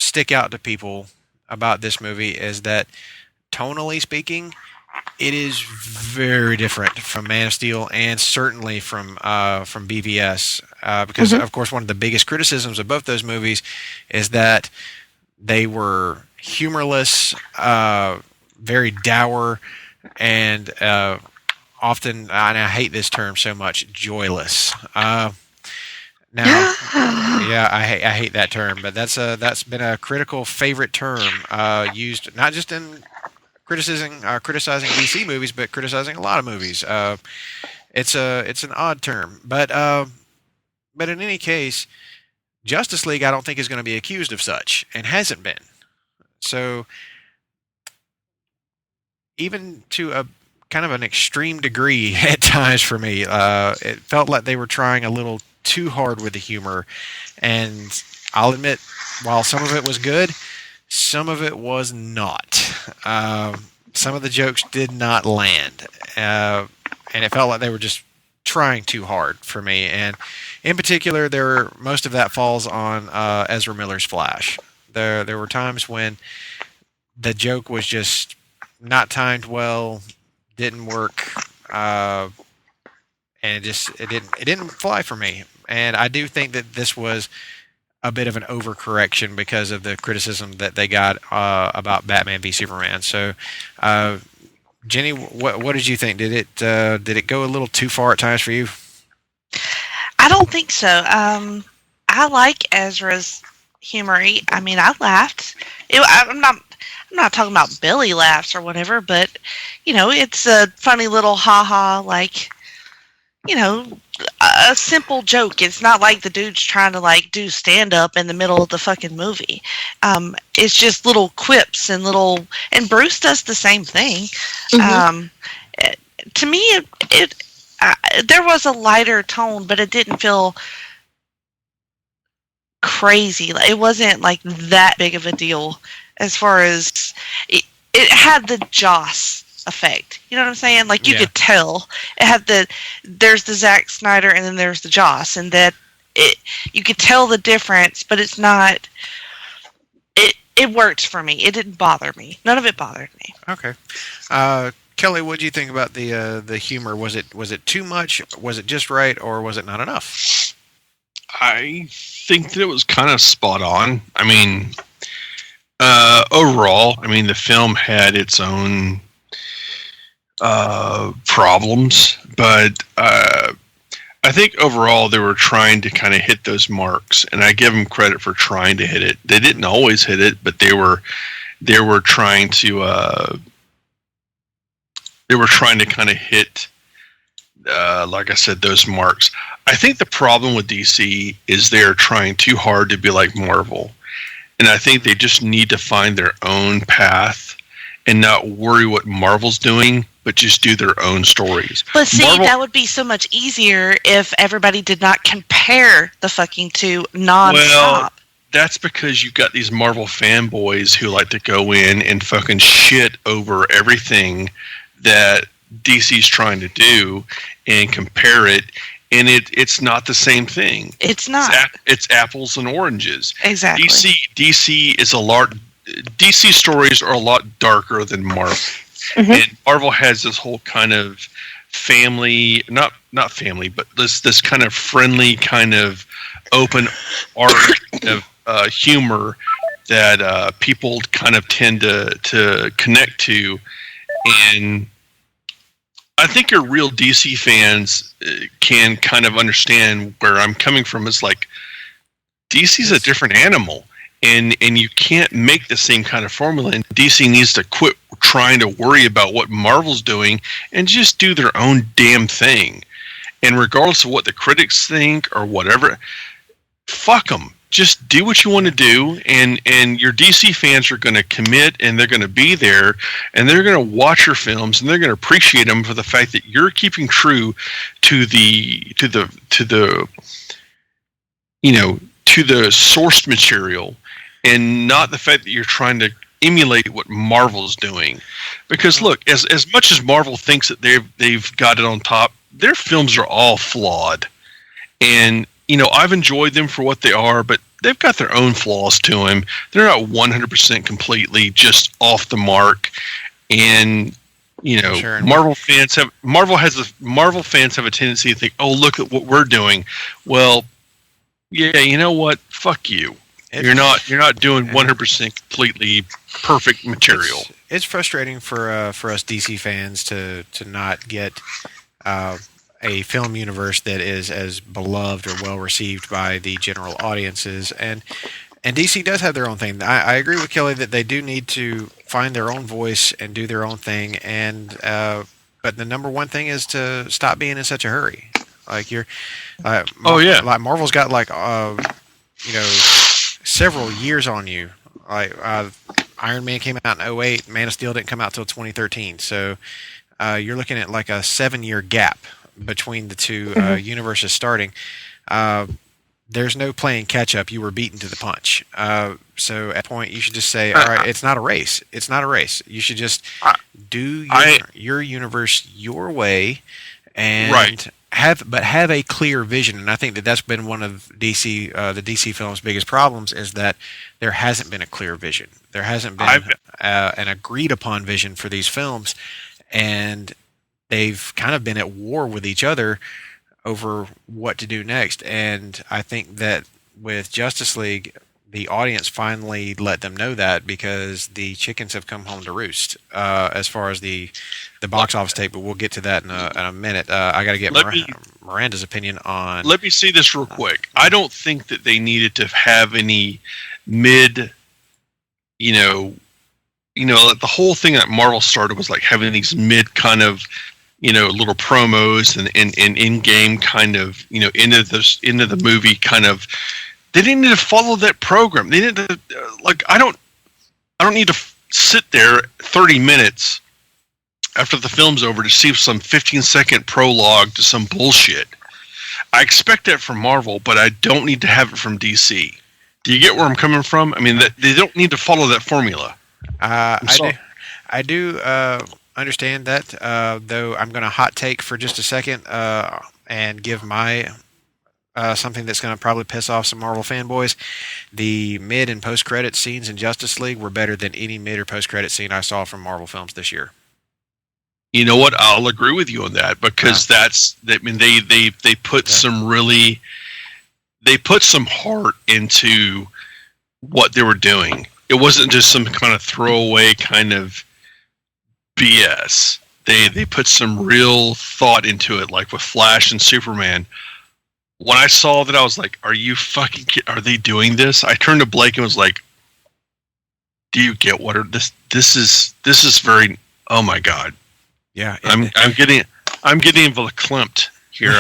stick out to people about this movie is that, tonally speaking, it is very different from Man of Steel and certainly from BVS, because of course one of the biggest criticisms of both those movies is that they were humorless, very dour, and often, and I hate this term so much, joyless. Now, yeah, I hate that term, but that's been a critical favorite term used not just in criticizing DC movies, but criticizing a lot of movies. It's an odd term, but in any case, Justice League I don't think is going to be accused of such, and hasn't been. So even to a kind of an extreme degree at times for me, it felt like they were trying a little too hard with the humor, and I'll admit, while some of it was good, some of it was not. Some of the jokes did not land, and it felt like they were just trying too hard for me. And in particular, most of that falls on Ezra Miller's Flash. There were times when the joke was just not timed well, didn't work, and it didn't fly for me. And I do think that this was a bit of an overcorrection because of the criticism that they got about Batman v Superman. So, Jenny, what did you think? Did it go a little too far at times for you? I don't think so. I like Ezra's humor. I mean, I laughed. I'm not talking about belly laughs or whatever, but it's a funny little ha-ha, like, a simple joke. It's not like the dude's trying to like do stand-up in the middle of the fucking movie. It's just little quips and Bruce does the same thing. To me, there was a lighter tone, but it didn't feel crazy. It wasn't like that big of a deal as far as it had the Joss effect. You know what I'm saying? Like, you could tell it had there's the Zack Snyder and then there's the Joss, and that you could tell the difference, but it's not, it worked for me. It didn't bother me. None of it bothered me. Okay. Kelly, what do you think about the humor? Was it too much? Was it just right, or was it not enough? I think that it was kind of spot on. I mean, overall, the film had its own problems, but I think overall they were trying to kind of hit those marks, and I give them credit for trying to hit it. They didn't always hit it, but they were trying to kind of hit, like I said, those marks. I think the problem with DC is they're trying too hard to be like Marvel, and I think they just need to find their own path and not worry what Marvel's doing, but just do their own stories. But see, that would be so much easier if everybody did not compare the fucking two nonstop. Well, that's because you've got these Marvel fanboys who like to go in and fucking shit over everything that DC's trying to do and compare it, and it's not the same thing. It's not. It's apples and oranges. Exactly. DC is a lot. DC stories are a lot darker than Marvel. And Marvel has this whole kind of family, not family, but this kind of friendly, kind of open art of humor that people kind of tend to connect to. And I think your real DC fans can kind of understand where I'm coming from. It's like DC's a different animal, and you can't make the same kind of formula. And DC needs to quit trying to worry about what Marvel's doing and just do their own damn thing. And regardless of what the critics think or whatever, fuck them. Just do what you want to do, and your DC fans are going to commit, and they're going to be there, and they're going to watch your films, and they're going to appreciate them for the fact that you're keeping true to the source material, and not the fact that you're trying to emulate what Marvel's doing. Because look, as much as Marvel thinks that they've got it on top, their films are all flawed, and I've enjoyed them for what they are, but they've got their own flaws to them. They're not 100% completely just off the mark. And Sure. Marvel fans have a tendency to think, "Oh, look at what we're doing." Well, yeah, you know what? Fuck you. You're not doing 100% completely perfect material. It's frustrating for us DC fans to not get a film universe that is as beloved or well received by the general audiences, and DC does have their own thing. I agree with Kelly that they do need to find their own voice and do their own thing, and but the number one thing is to stop being in such a hurry. Like like Marvel's got several years on you. Like Iron Man came out in 2008, Man of Steel didn't come out till 2013, so you're looking at like a 7-year gap between the two universes starting. There's no playing catch up. You were beaten to the punch. So at that point, you should just say, all right, it's not a race. It's not a race. You should just do your universe your way, and have a clear vision. And I think that's been one of the DC film's biggest problems, is that there hasn't been a clear vision. There hasn't been an agreed upon vision for these films, and they've kind of been at war with each other over what to do next. And I think that with Justice League, the audience finally let them know that, because the chickens have come home to roost as far as the box office tape. But we'll get to that in a minute. I got to get Miranda's opinion on. Let me say this real quick. I don't think that they needed to have any mid, the whole thing that Marvel started was like having these mid kind of, little promos and in-game kind of, into the movie kind of. They didn't need to follow that program. They didn't I don't need to sit there 30 minutes after the film's over to see some 15-second prologue to some bullshit. I expect that from Marvel, but I don't need to have it from DC. Do you get where I'm coming from? I mean, they don't need to follow that formula. I do understand that, though I'm going to hot take for just a second and give my something that's going to probably piss off some Marvel fanboys. The mid and post-credit scenes in Justice League were better than any mid or post-credit scene I saw from Marvel films this year. You know what? I'll agree with you on that, because they put they put some heart into what they were doing. It wasn't just some kind of throwaway kind of BS. They put some real thought into it, like with Flash and Superman. When I saw that, I was like, "Are you fucking kidding? Are they doing this?" I turned to Blake and was like, "Do you get what this is very? Oh my god! Yeah, I'm getting verklempt here.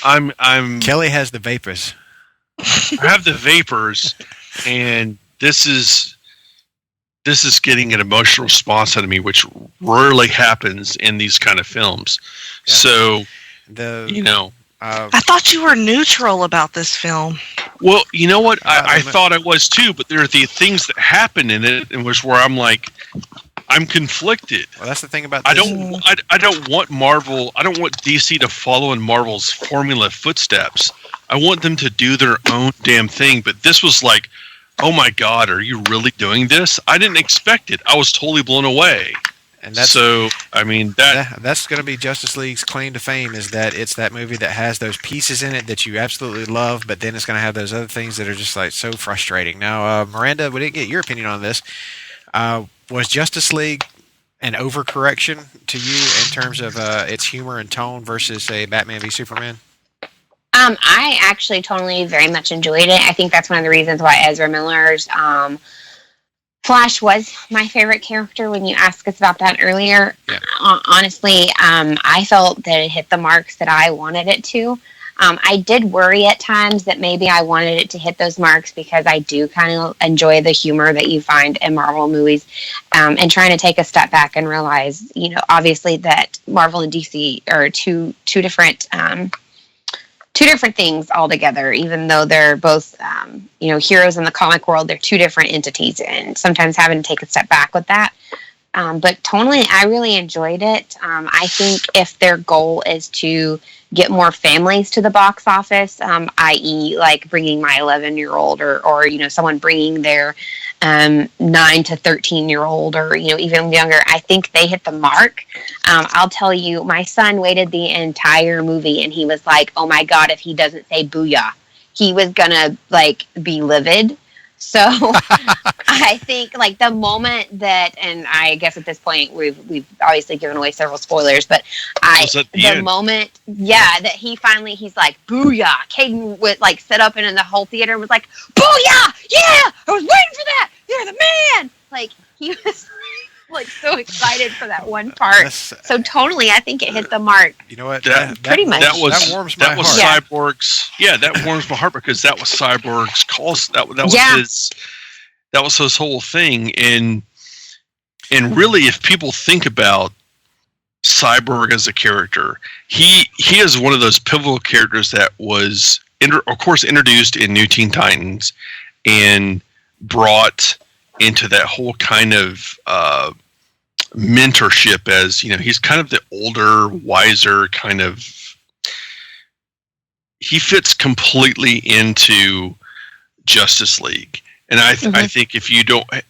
I'm Kelly has the vapors. I have the vapors, and this is getting an emotional response out of me, which rarely happens in these kind of films. Yeah. So, I thought you were neutral about this film. Well, you know what? I thought I was too, but there are the things that happen in it, in which where I'm like, I'm conflicted. Well, that's the thing about this. I don't want Marvel. I don't want DC to follow in Marvel's formula footsteps. I want them to do their own damn thing. But this was like, oh my god, are you really doing this? I didn't expect it. I was totally blown away. And that's, so, I mean, that's going to be Justice League's claim to fame, is that it's that movie that has those pieces in it that you absolutely love, but then it's going to have those other things that are just like so frustrating. Now, Miranda, we didn't get your opinion on this. Was Justice League an overcorrection to you in terms of its humor and tone versus, say, Batman v Superman? I actually totally very much enjoyed it. I think that's one of the reasons why Ezra Miller's Flash was my favorite character when you asked us about that earlier. Yeah. Honestly, I felt that it hit the marks that I wanted it to. I did worry at times that maybe I wanted it to hit those marks because I do kind of enjoy the humor that you find in Marvel movies, and trying to take a step back and realize, obviously that Marvel and DC are two different things altogether. Even though they're both, heroes in the comic world, they're two different entities, and sometimes having to take a step back with that. But tonally, I really enjoyed it. I think if their goal is to get more families to the box office, i.e. like bringing my 11-year-old or someone bringing their 9 to 13-year-old or, even younger, I think they hit the mark. I'll tell you, my son waited the entire movie and he was like, oh my God, if he doesn't say booyah, he was gonna be livid. So I think the moment that, and I guess at this point we've obviously given away several spoilers, but the moment, that he's like, booyah, Caden would sit up and in the whole theater was like, booyah, yeah, I was waiting for that, you're the man. He was so excited for that one part. So totally, I think it hit the mark. You know what? Pretty much. That warms my heart. Cyborg's. Yeah, that warms my heart because that was Cyborg's cause. That was his whole thing. And really, if people think about Cyborg as a character, he is one of those pivotal characters that was, of course, introduced in New Teen Titans and brought into that whole kind of mentorship, as he's kind of the older, wiser kind of. He fits completely into Justice League, and I think if you don't, I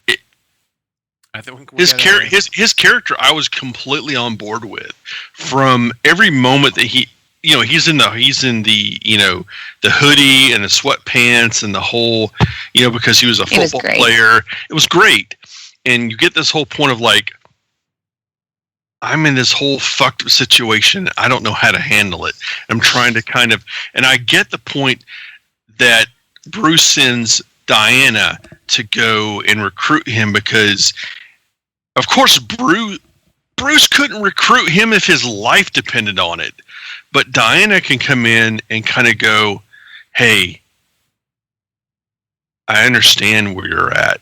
think his character, I was completely on board with from every moment that he's in the the hoodie and the sweatpants and the whole because he was a football player. It was great, and you get this whole point of I'm in this whole fucked up situation. I don't know how to handle it. I'm trying to and I get the point that Bruce sends Diana to go and recruit him because, of course, Bruce couldn't recruit him if his life depended on it. But Diana can come in and kind of go, hey, I understand where you're at.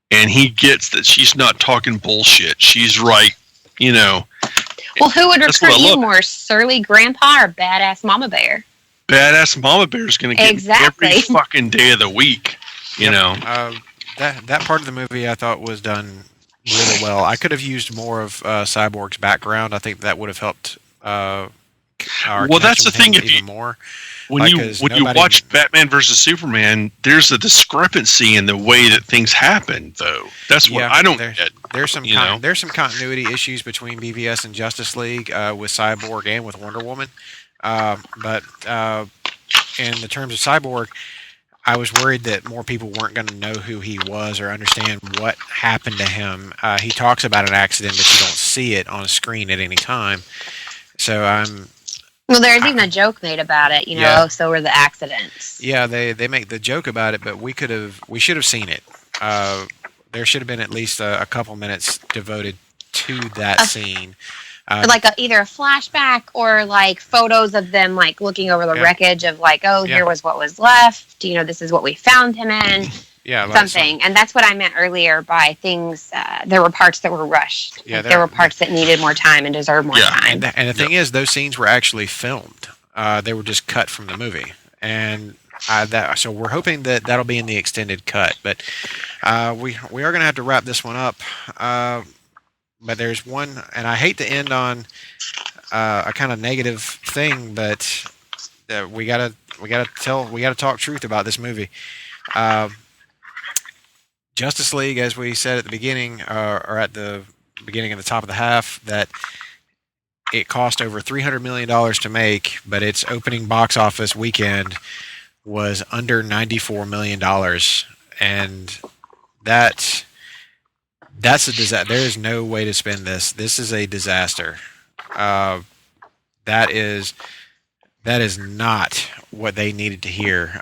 And he gets that she's not talking bullshit. She's right, Well, who would recruit you more, surly grandpa or badass mama bear? Badass mama bear is going to get every fucking day of the week, That part of the movie I thought was done really well. I could have used more of Cyborg's background. I think that would have helped that's the thing. If when you watch Batman versus Superman, there's a discrepancy in the way that things happen, though. That's what I don't get. There's some continuity issues between BVS and Justice League with Cyborg and with Wonder Woman. But in the terms of Cyborg, I was worried that more people weren't going to know who he was or understand what happened to him. He talks about an accident, but you don't see it on a screen at any time. So Well, there's even a joke made about it, so were the accidents. Yeah, they make the joke about it, but we should have seen it. There should have been at least a couple minutes devoted to that scene. Either a flashback or photos of them looking over the wreckage of here was what was left. This is what we found him in. Yeah, something. And that's what I meant earlier by things. There were parts that were rushed. Yeah, there were parts that needed more time and deserved more time. And the thing is, those scenes were actually filmed. They were just cut from the movie, and so we're hoping that that'll be in the extended cut. But we are going to have to wrap this one up. But there's one, and I hate to end on a kind of negative thing, but we gotta talk truth about this movie. Justice League, as we said at the beginning, or at the beginning of the top of the half, that it cost over $300 million to make, but its opening box office weekend was under $94 million. And that's a disaster. There is no way to spend this. This is a disaster. That is not what they needed to hear.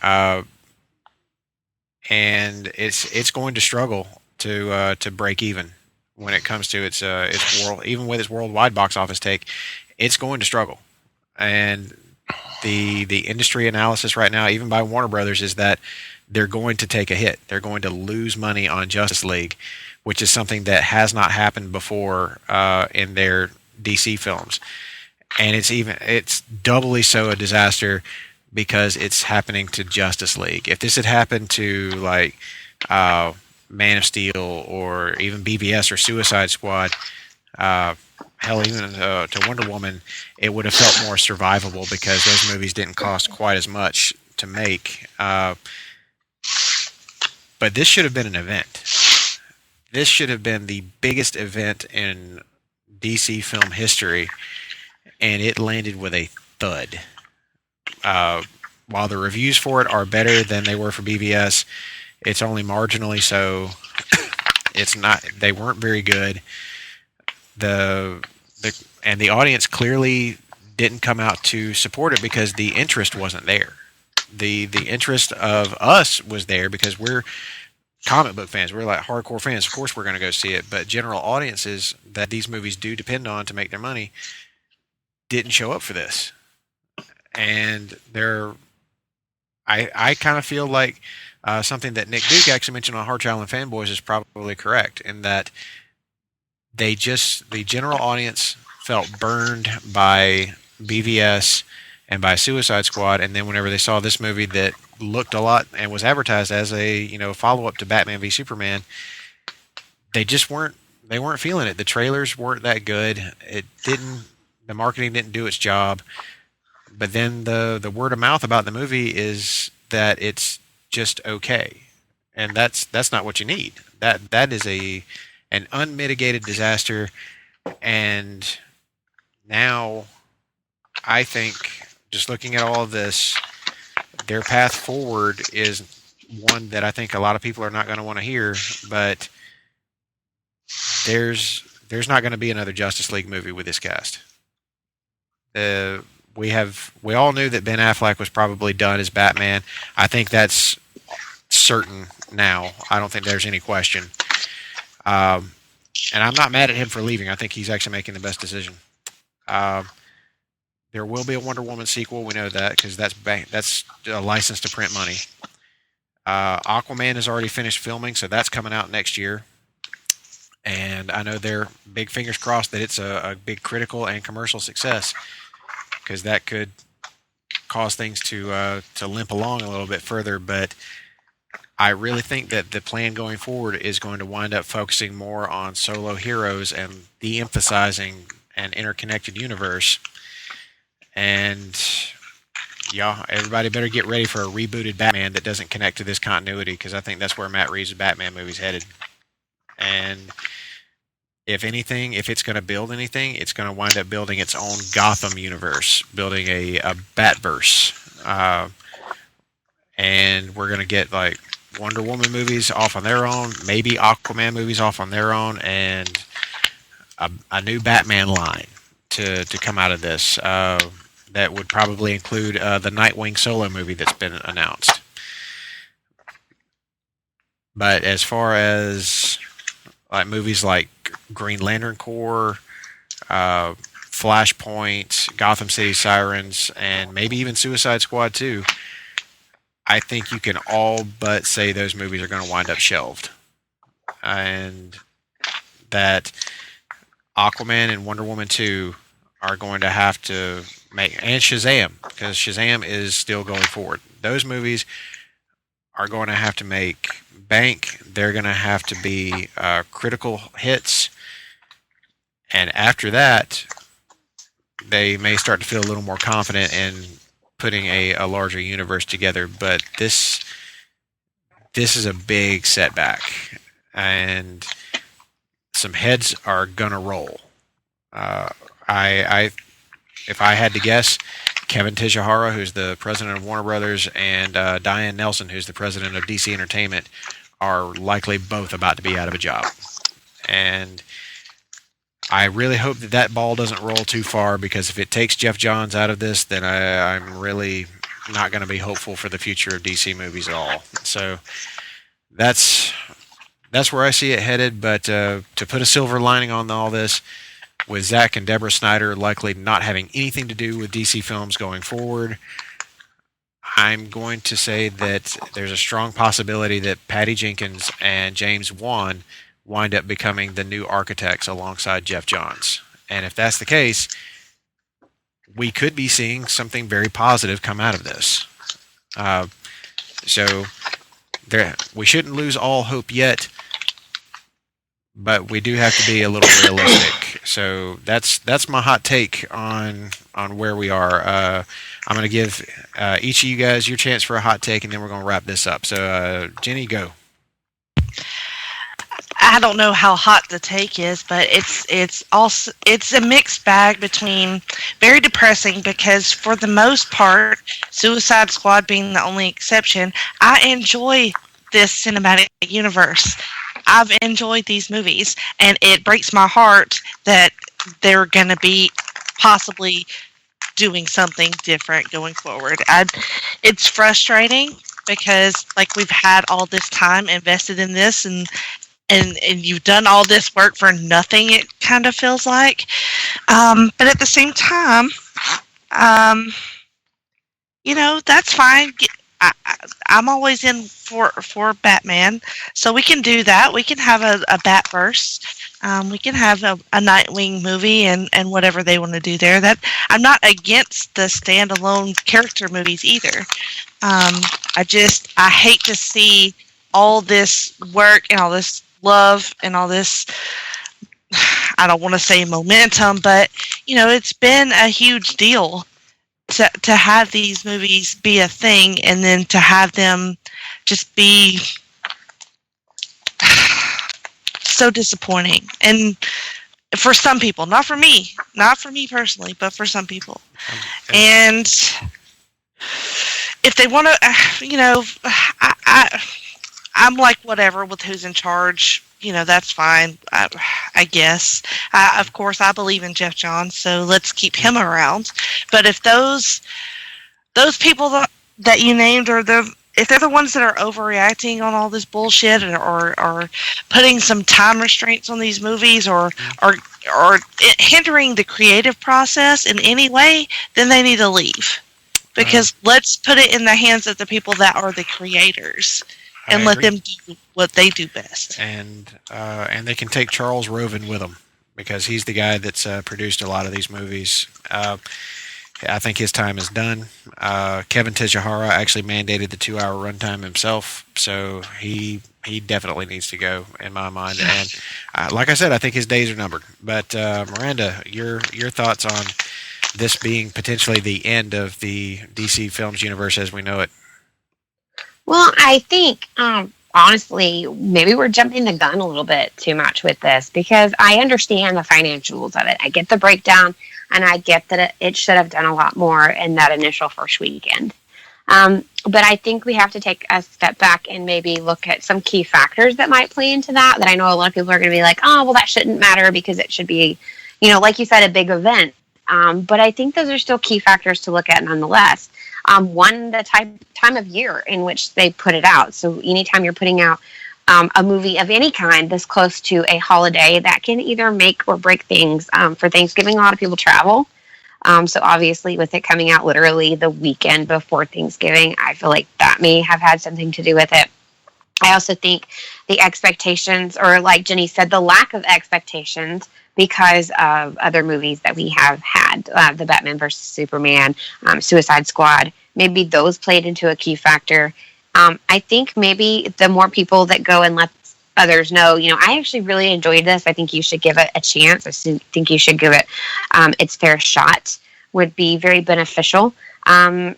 And it's going to struggle to break even when it comes to its world, even with its worldwide box office take. It's going to struggle. And the industry analysis right now, even by Warner Brothers, is that they're going to take a hit. They're going to lose money on Justice League, which is something that has not happened before in their DC films. And it's doubly so a disaster because it's happening to Justice League. If this had happened to like Man of Steel or even BVS or Suicide Squad, hell, even to Wonder Woman, it would have felt more survivable because those movies didn't cost quite as much to make. But this should have been an event. This should have been the biggest event in DC film history, and it landed with a thud. While the reviews for it are better than they were for BVS, it's only marginally so. It's not. They weren't very good. The audience clearly didn't come out to support it because the interest wasn't there. The interest of us was there because we're comic book fans. We're like hardcore fans. Of course we're going to go see it. But general audiences that these movies do depend on to make their money didn't show up for this. And I kind of feel like something that Nick Duke actually mentioned on Hard Child and Fanboys is probably correct, in that the general audience felt burned by BVS and by Suicide Squad, and then whenever they saw this movie that looked a lot and was advertised as a follow-up to Batman v Superman, they weren't feeling it. The trailers weren't that good. The marketing didn't do its job. But then the word of mouth about the movie is that it's just okay, and that's not what you need. That is an unmitigated disaster. And now I think, just looking at all of this, their path forward is one that I think a lot of people are not going to want to hear. But there's not going to be another Justice League movie with this cast. We all knew that Ben Affleck was probably done as Batman. I think that's certain now. I don't think there's any question. And I'm not mad at him for leaving. I think he's actually making the best decision. There will be a Wonder Woman sequel. We know that because that's a license to print money. Aquaman has already finished filming, so that's coming out next year. And I know they're big fingers crossed that it's a big critical and commercial success, because that could cause things to limp along a little bit further. But I really think that the plan going forward is going to wind up focusing more on solo heroes and de-emphasizing an interconnected universe. And yeah, everybody better get ready for a rebooted Batman that doesn't connect to this continuity, because I think that's where Matt Reeves' Batman movie's headed. And if anything, if it's going to build anything, it's going to wind up building its own Gotham universe, building a Batverse. And we're going to get like Wonder Woman movies off on their own, maybe Aquaman movies off on their own, and a new Batman line to come out of this. That would probably include the Nightwing solo movie that's been announced. But as far as like movies like Green Lantern Corps, Flashpoint, Gotham City Sirens, and maybe even Suicide Squad 2, I think you can all but say those movies are going to wind up shelved. And that Aquaman and Wonder Woman 2 are going to have to make, and Shazam, because Shazam is still going forward. Those movies are going to have to make bank. They're going to have to be critical hits. And after that, they may start to feel a little more confident in putting a larger universe together. But this is a big setback. And some heads are gonna roll. I if I had to guess, Kevin Tijihara, who's the president of Warner Brothers, and Diane Nelson, who's the president of DC Entertainment, are likely both about to be out of a job. And I really hope that that ball doesn't roll too far, because if it takes Jeff Johns out of this, then I'm really not going to be hopeful for the future of DC movies at all. So that's where I see it headed. But to put a silver lining on all this, with Zack and Deborah Snyder likely not having anything to do with DC films going forward, I'm going to say that there's a strong possibility that Patty Jenkins and James Wan wind up becoming the new architects alongside Jeff Johns. And if that's the case, we could be seeing something very positive come out of this. So we shouldn't lose all hope yet, but we do have to be a little realistic. So that's my hot take on where we are. I'm going to give each of you guys your chance for a hot take, and then we're going to wrap this up. So, Jenny, go. I don't know how hot the take is, but it's a mixed bag between very depressing, because for the most part, Suicide Squad being the only exception, I enjoy this cinematic universe. I've enjoyed these movies, and it breaks my heart that they're going to be possibly doing something different going forward. It's frustrating because, like, we've had all this time invested in this, and you've done all this work for nothing, it kind of feels like. But at the same time, that's fine. I'm always in for Batman, so we can do that. We can have a Batverse. We can have a Nightwing movie and whatever they want to do there. That I'm not against the standalone character movies either. I hate to see all this work and all this love and all this, I don't want to say momentum, but it's been a huge deal to have these movies be a thing, and then to have them just be so disappointing. And for some people, not for me personally, but for some people. And if they want to, I'm like, whatever with who's in charge, that's fine, I guess. Of course, I believe in Jeff Johns, so let's keep him around. But if those people that you named if they're the ones that are overreacting on all this bullshit, or putting some time restraints on these movies, or hindering the creative process in any way, then they need to leave. Because let's put it in the hands of the people that are the creators. And let them do what they do best. And they can take Charles Roven with them, because he's the guy that's produced a lot of these movies. I think his time is done. Kevin Tijihara actually mandated the 2-hour runtime himself, so he definitely needs to go, in my mind. And like I said, I think his days are numbered. But Miranda, your thoughts on this being potentially the end of the DC Films universe as we know it? Well, I think, honestly, maybe we're jumping the gun a little bit too much with this, because I understand the financials of it. I get the breakdown, and I get that it should have done a lot more in that initial first weekend. But I think we have to take a step back and maybe look at some key factors that might play into that I know a lot of people are going to be like, oh, well, that shouldn't matter because it should be, like you said, a big event. But I think those are still key factors to look at nonetheless. One, the time of year in which they put it out. So anytime you're putting out a movie of any kind this close to a holiday, that can either make or break things. For Thanksgiving, a lot of people travel. So obviously with it coming out literally the weekend before Thanksgiving, I feel like that may have had something to do with it. I also think the expectations, or like Jenny said, the lack of expectations because of other movies that we have had, the Batman vs. Superman, Suicide Squad, maybe those played into a key factor. I think maybe the more people that go and let others know, I actually really enjoyed this. I think you should give it a chance. I think you should give it its fair shot, would be very beneficial. And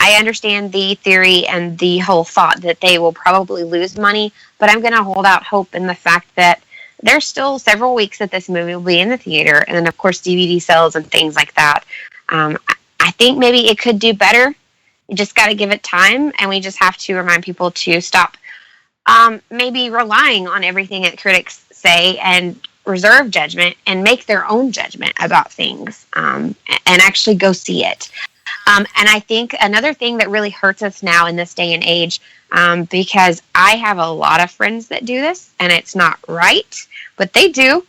I understand the theory and the whole thought that they will probably lose money, but I'm going to hold out hope in the fact that there's still several weeks that this movie will be in the theater, and then of course DVD sales and things like that. I think maybe it could do better. You just got to give it time, and we just have to remind people to stop maybe relying on everything that critics say and reserve judgment and make their own judgment about things, and actually go see it. And I think another thing that really hurts us now in this day and age, because I have a lot of friends that do this, and it's not right, but they do,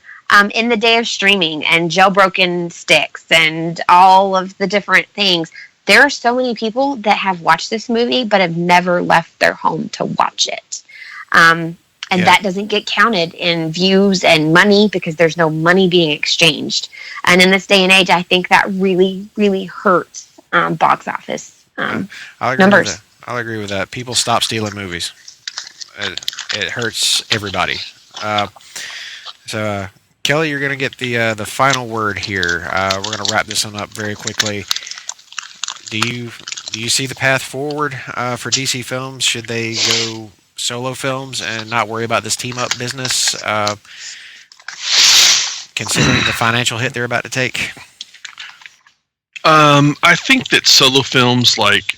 in the day of streaming and jailbroken sticks and all of the different things. There are so many people that have watched this movie but have never left their home to watch it. That doesn't get counted in views and money because there's no money being exchanged. And in this day and age, I think that really, really hurts box office numbers. I'll agree with that. People stop stealing movies. It hurts everybody. So, Kelly, you're going to get the final word here. We're going to wrap this one up very quickly. Do you see the path forward for DC Films? Should they go solo films and not worry about this team up business, considering the financial hit they're about to take? I think that solo films like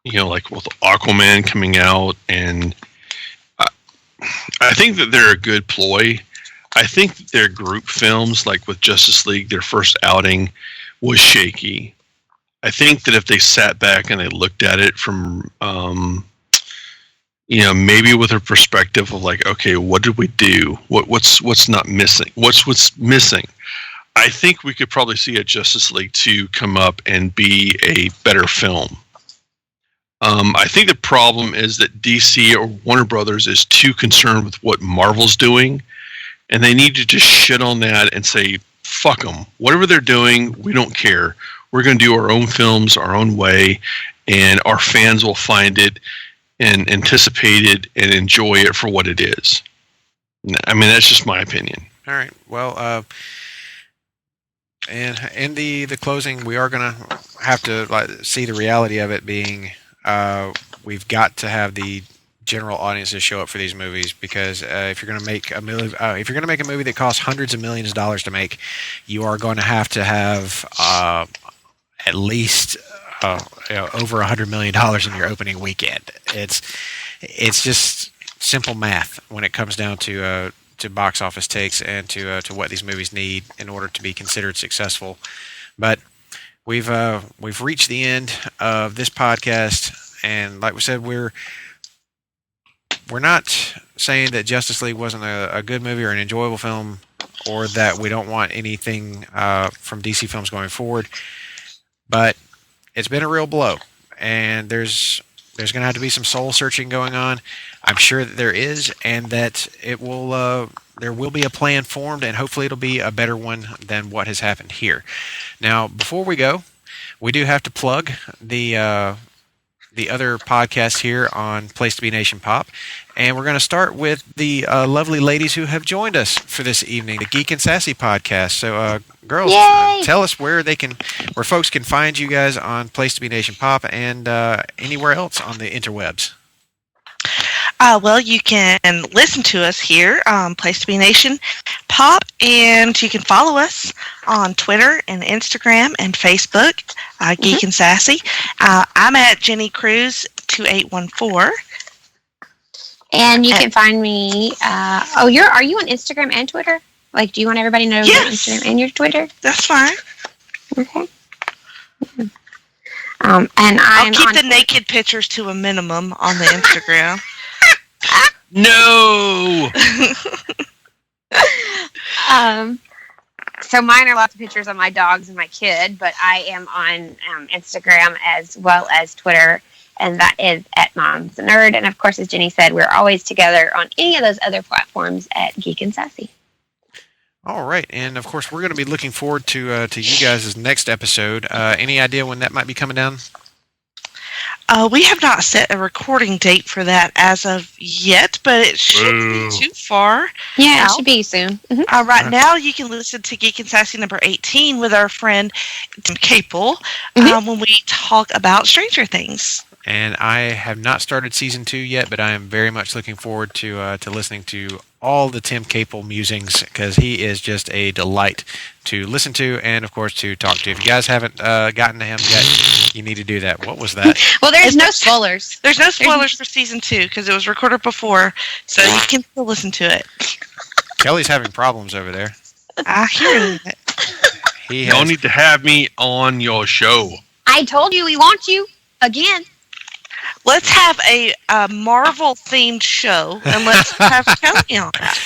with Aquaman coming out, and I think that they're a good ploy. I think that their group films, like with Justice League, their first outing was shaky. I think that if they sat back and they looked at it from, maybe with a perspective of like, okay, what did we do? What's not missing? What's missing? I think we could probably see a Justice League 2 come up and be a better film. I think the problem is that DC or Warner Brothers is too concerned with what Marvel's doing, and they need to just shit on that and say, fuck them. Whatever they're doing, we don't care. We're going to do our own films our own way, and our fans will find it and anticipate it and enjoy it for what it is. I mean, that's just my opinion. All right. Well, and in the closing, we are going to have to see the reality of it being we've got to have the general audiences show up for these movies, because if you're going to make a movie, that costs hundreds of millions of dollars to make, you are going to have at least over $100 million in your opening weekend. It's just simple math when it comes down to box office takes and to what these movies need in order to be considered successful. But we've reached the end of this podcast, and like we said, we're not saying that Justice League wasn't a good movie or an enjoyable film, or that we don't want anything from DC Films going forward. But it's been a real blow, and there's going to have to be some soul searching going on. I'm sure that there is, and that it will. There will be a plan formed, and hopefully it'll be a better one than what has happened here. Now, before we go, we do have to plug the other podcasts here on Place to Be Nation Pop, and we're going to start with the lovely ladies who have joined us for this evening, the Geek and Sassy podcast. So, girls, tell us where folks can find you guys on Place to Be Nation Pop and anywhere else on the interwebs. Well, you can listen to us here on Place to Be Nation Pop, and you can follow us on Twitter and Instagram and Facebook, Geek and Sassy. I'm at Jenny Cruz 2814. And you can find me. Are you on Instagram and Twitter? Like, do you want everybody to know your Instagram and your Twitter? That's fine. Okay. And I'll keep the naked pictures to a minimum on the Instagram. No. So mine are lots of pictures of my dogs and my kid, but I am on Instagram as well as Twitter, and that is at Mom's a Nerd. And of course, as Jenny said, we're always together on any of those other platforms at Geek and Sassy. All right, and of course, we're going to be looking forward to you guys' next episode. Any idea when that might be coming down? We have not set a recording date for that as of yet, but it shouldn't be too far. Yeah, it should be soon. Mm-hmm. Right now, you can listen to Geek and Sassy number 18 with our friend Tim Capel when we talk about Stranger Things. And I have not started season 2 yet, but I am very much looking forward to listening to all the Tim Capel musings, because he is just a delight to listen to and, of course, to talk to. If you guys haven't gotten to him yet, you need to do that. What was that? Well, there's no spoilers. There's no spoilers for season 2 because it was recorded before, so you can still listen to it. Kelly's having problems over there. I hear it. Y'all need to have me on your show. I told you we want you again. Let's have a Marvel-themed show, and let's have Kelly on that.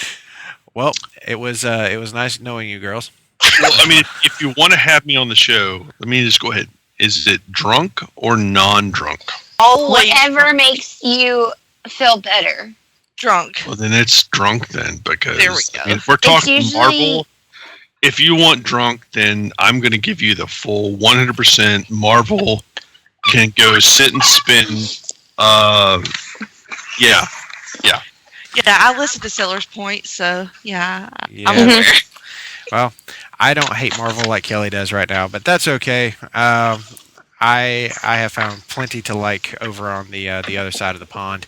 Well, it was nice knowing you girls. Well, I mean, if you want to have me on the show, let me just go ahead. Is it drunk or non-drunk? Always whatever makes you feel better. Drunk. Well, then it's drunk then, because there we go. I mean, if we're talking usually... Marvel, if you want drunk, then I'm going to give you the full 100% Marvel. Can go sit and spin. Yeah. Yeah, I listen to Seller's Point, so yeah. I'm Yeah. aware. Well, I don't hate Marvel like Kelly does right now, but that's okay. I have found plenty to like over on the other side of the pond.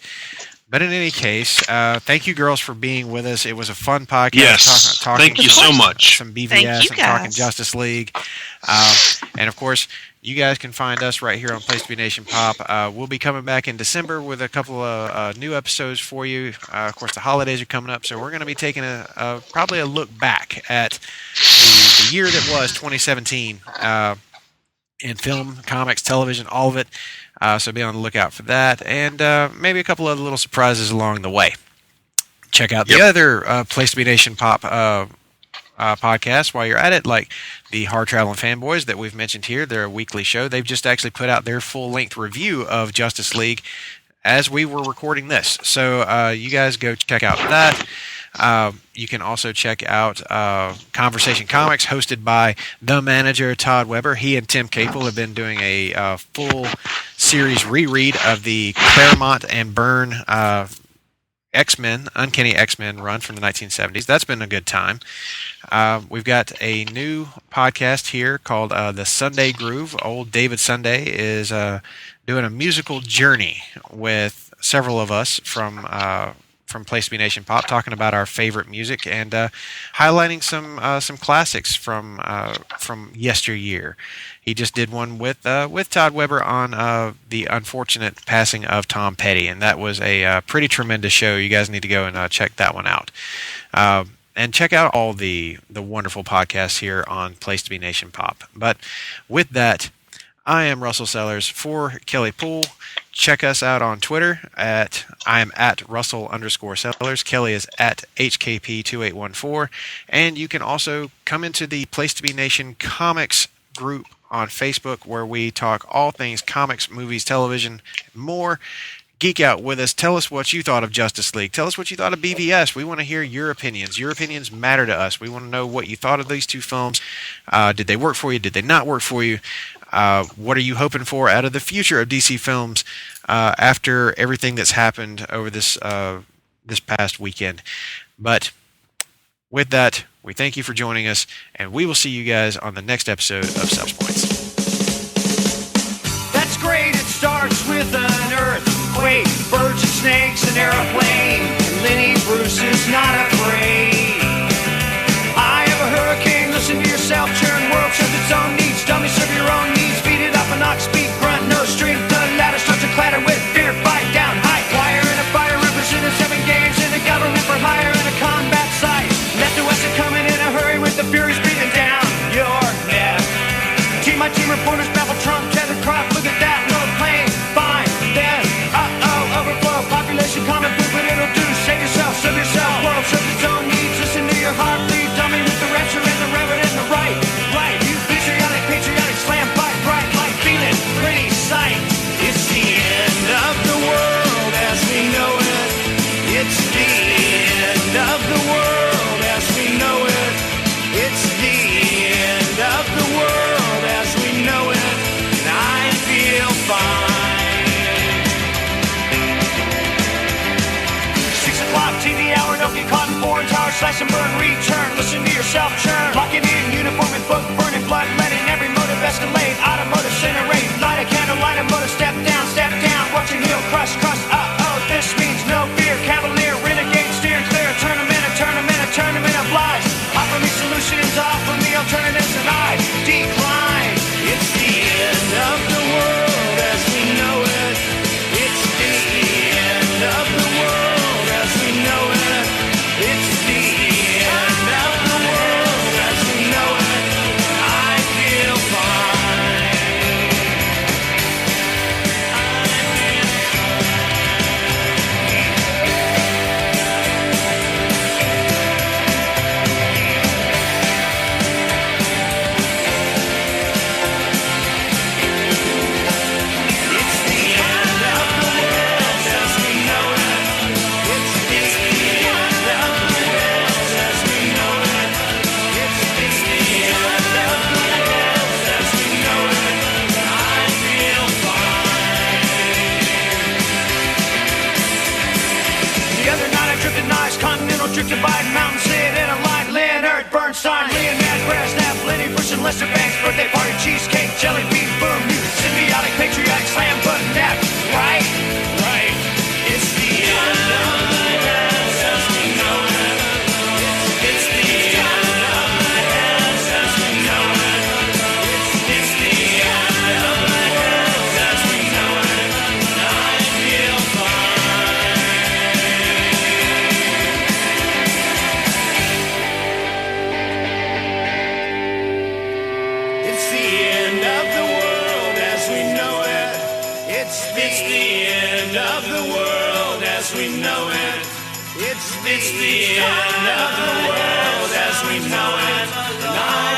But in any case, thank you girls for being with us. It was a fun podcast. Yes, thank you so much. Some BVS Thank you, and talking guys. Justice League. And of course, you guys can find us right here on Place to Be Nation Pop. We'll be coming back in December with a couple of new episodes for you. Of course, the holidays are coming up, so we're going to be taking probably a look back at the year that was 2017 in film, comics, television, all of it. So be on the lookout for that, and maybe a couple of little surprises along the way. Check out the other Place to Be Nation Pop podcasts while you're at it, like the Hard Traveling Fanboys that we've mentioned here. They're a weekly show. They've just actually put out their full-length review of Justice League as we were recording this. So you guys go check out that. You can also check out Conversation Comics, hosted by the manager, Todd Weber. He and Tim Capel have been doing a full series reread of the Claremont and Byrne X-Men, Uncanny X-Men run from the 1970s. That's been a good time. We've got a new podcast here called The Sunday Groove. Old David Sunday is doing a musical journey with several of us from Place to Be Nation Pop, talking about our favorite music and highlighting some classics from yesteryear. He just did one with Todd Weber on the unfortunate passing of Tom Petty, and that was a pretty tremendous show. You guys need to go and check that one out. And check out all the wonderful podcasts here on Place to Be Nation Pop. But with that, I am Russell Sellers for Kelly Poole. Check us out on Twitter I am at Russell_Sellers. Kelly is at HKP2814. And you can also come into the Place to Be Nation Comics group on Facebook, where we talk all things comics, movies, television, and more. Geek out with us. Tell us what you thought of Justice League. Tell us what you thought of BVS. We want to hear your opinions. Your opinions matter to us. We want to know what you thought of these two films. Did they work for you? Did they not work for you? What are you hoping for out of the future of DC films after everything that's happened over this past weekend? But with that, we thank you for joining us, and we will see you guys on the next episode of Subs Points. That's great. It starts with an earthquake, birds and snakes, an airplane. And Lenny Bruce is not afraid. I have a hurricane. Listen to yourself. Churn world serves its own needs. Dummy serve your own needs. Beat it up and knock speed. Grunt no strength. The ladder starts to clatter with fear. Fight down. High wire and a fire. Representing 7 games in a government for hire and a combat site. Left to west are coming in a hurry with the furies breathing down your neck. Team my team reporters babble Trump, tether crop. Look at that, no plane. Fine, then, overflow. Population common food, but it'll do. Save yourself, serve yourself. World serves its own needs. Listen to your heart bleed. Dummy with the rapture and the reverend and the right. Right, you patriotic, slam, fight, bright light, feeling pretty sight. It's the end of the world as we know it. It's the end of the world as we know it. It's the end of the world as we know it. And I feel fine. 6 o'clock TV hour, don't get caught in foreign tower. Slash and burn, return, listen to yourself churn. Locking in, uniform and book, burning blood, letting every motive escalate. Automotive, incinerate, light a candle, light a motor, step down, step down. no trick to bite, Mountain Sid in a light, Leonard Bernstein, Leonard Brasnap, Lenny Bruce and Lester Banks, birthday party, cheesecake, jelly bean, boom, symbiotic, patriotic, slam button, nap, right? Right. It's the end of the world as we know it. It's the end of the world as we know it. It's the end of the world as we know it. I feel fine. It's the end of the world as we know it. It's the end of the world as we know it. It's the end of the world as we know it.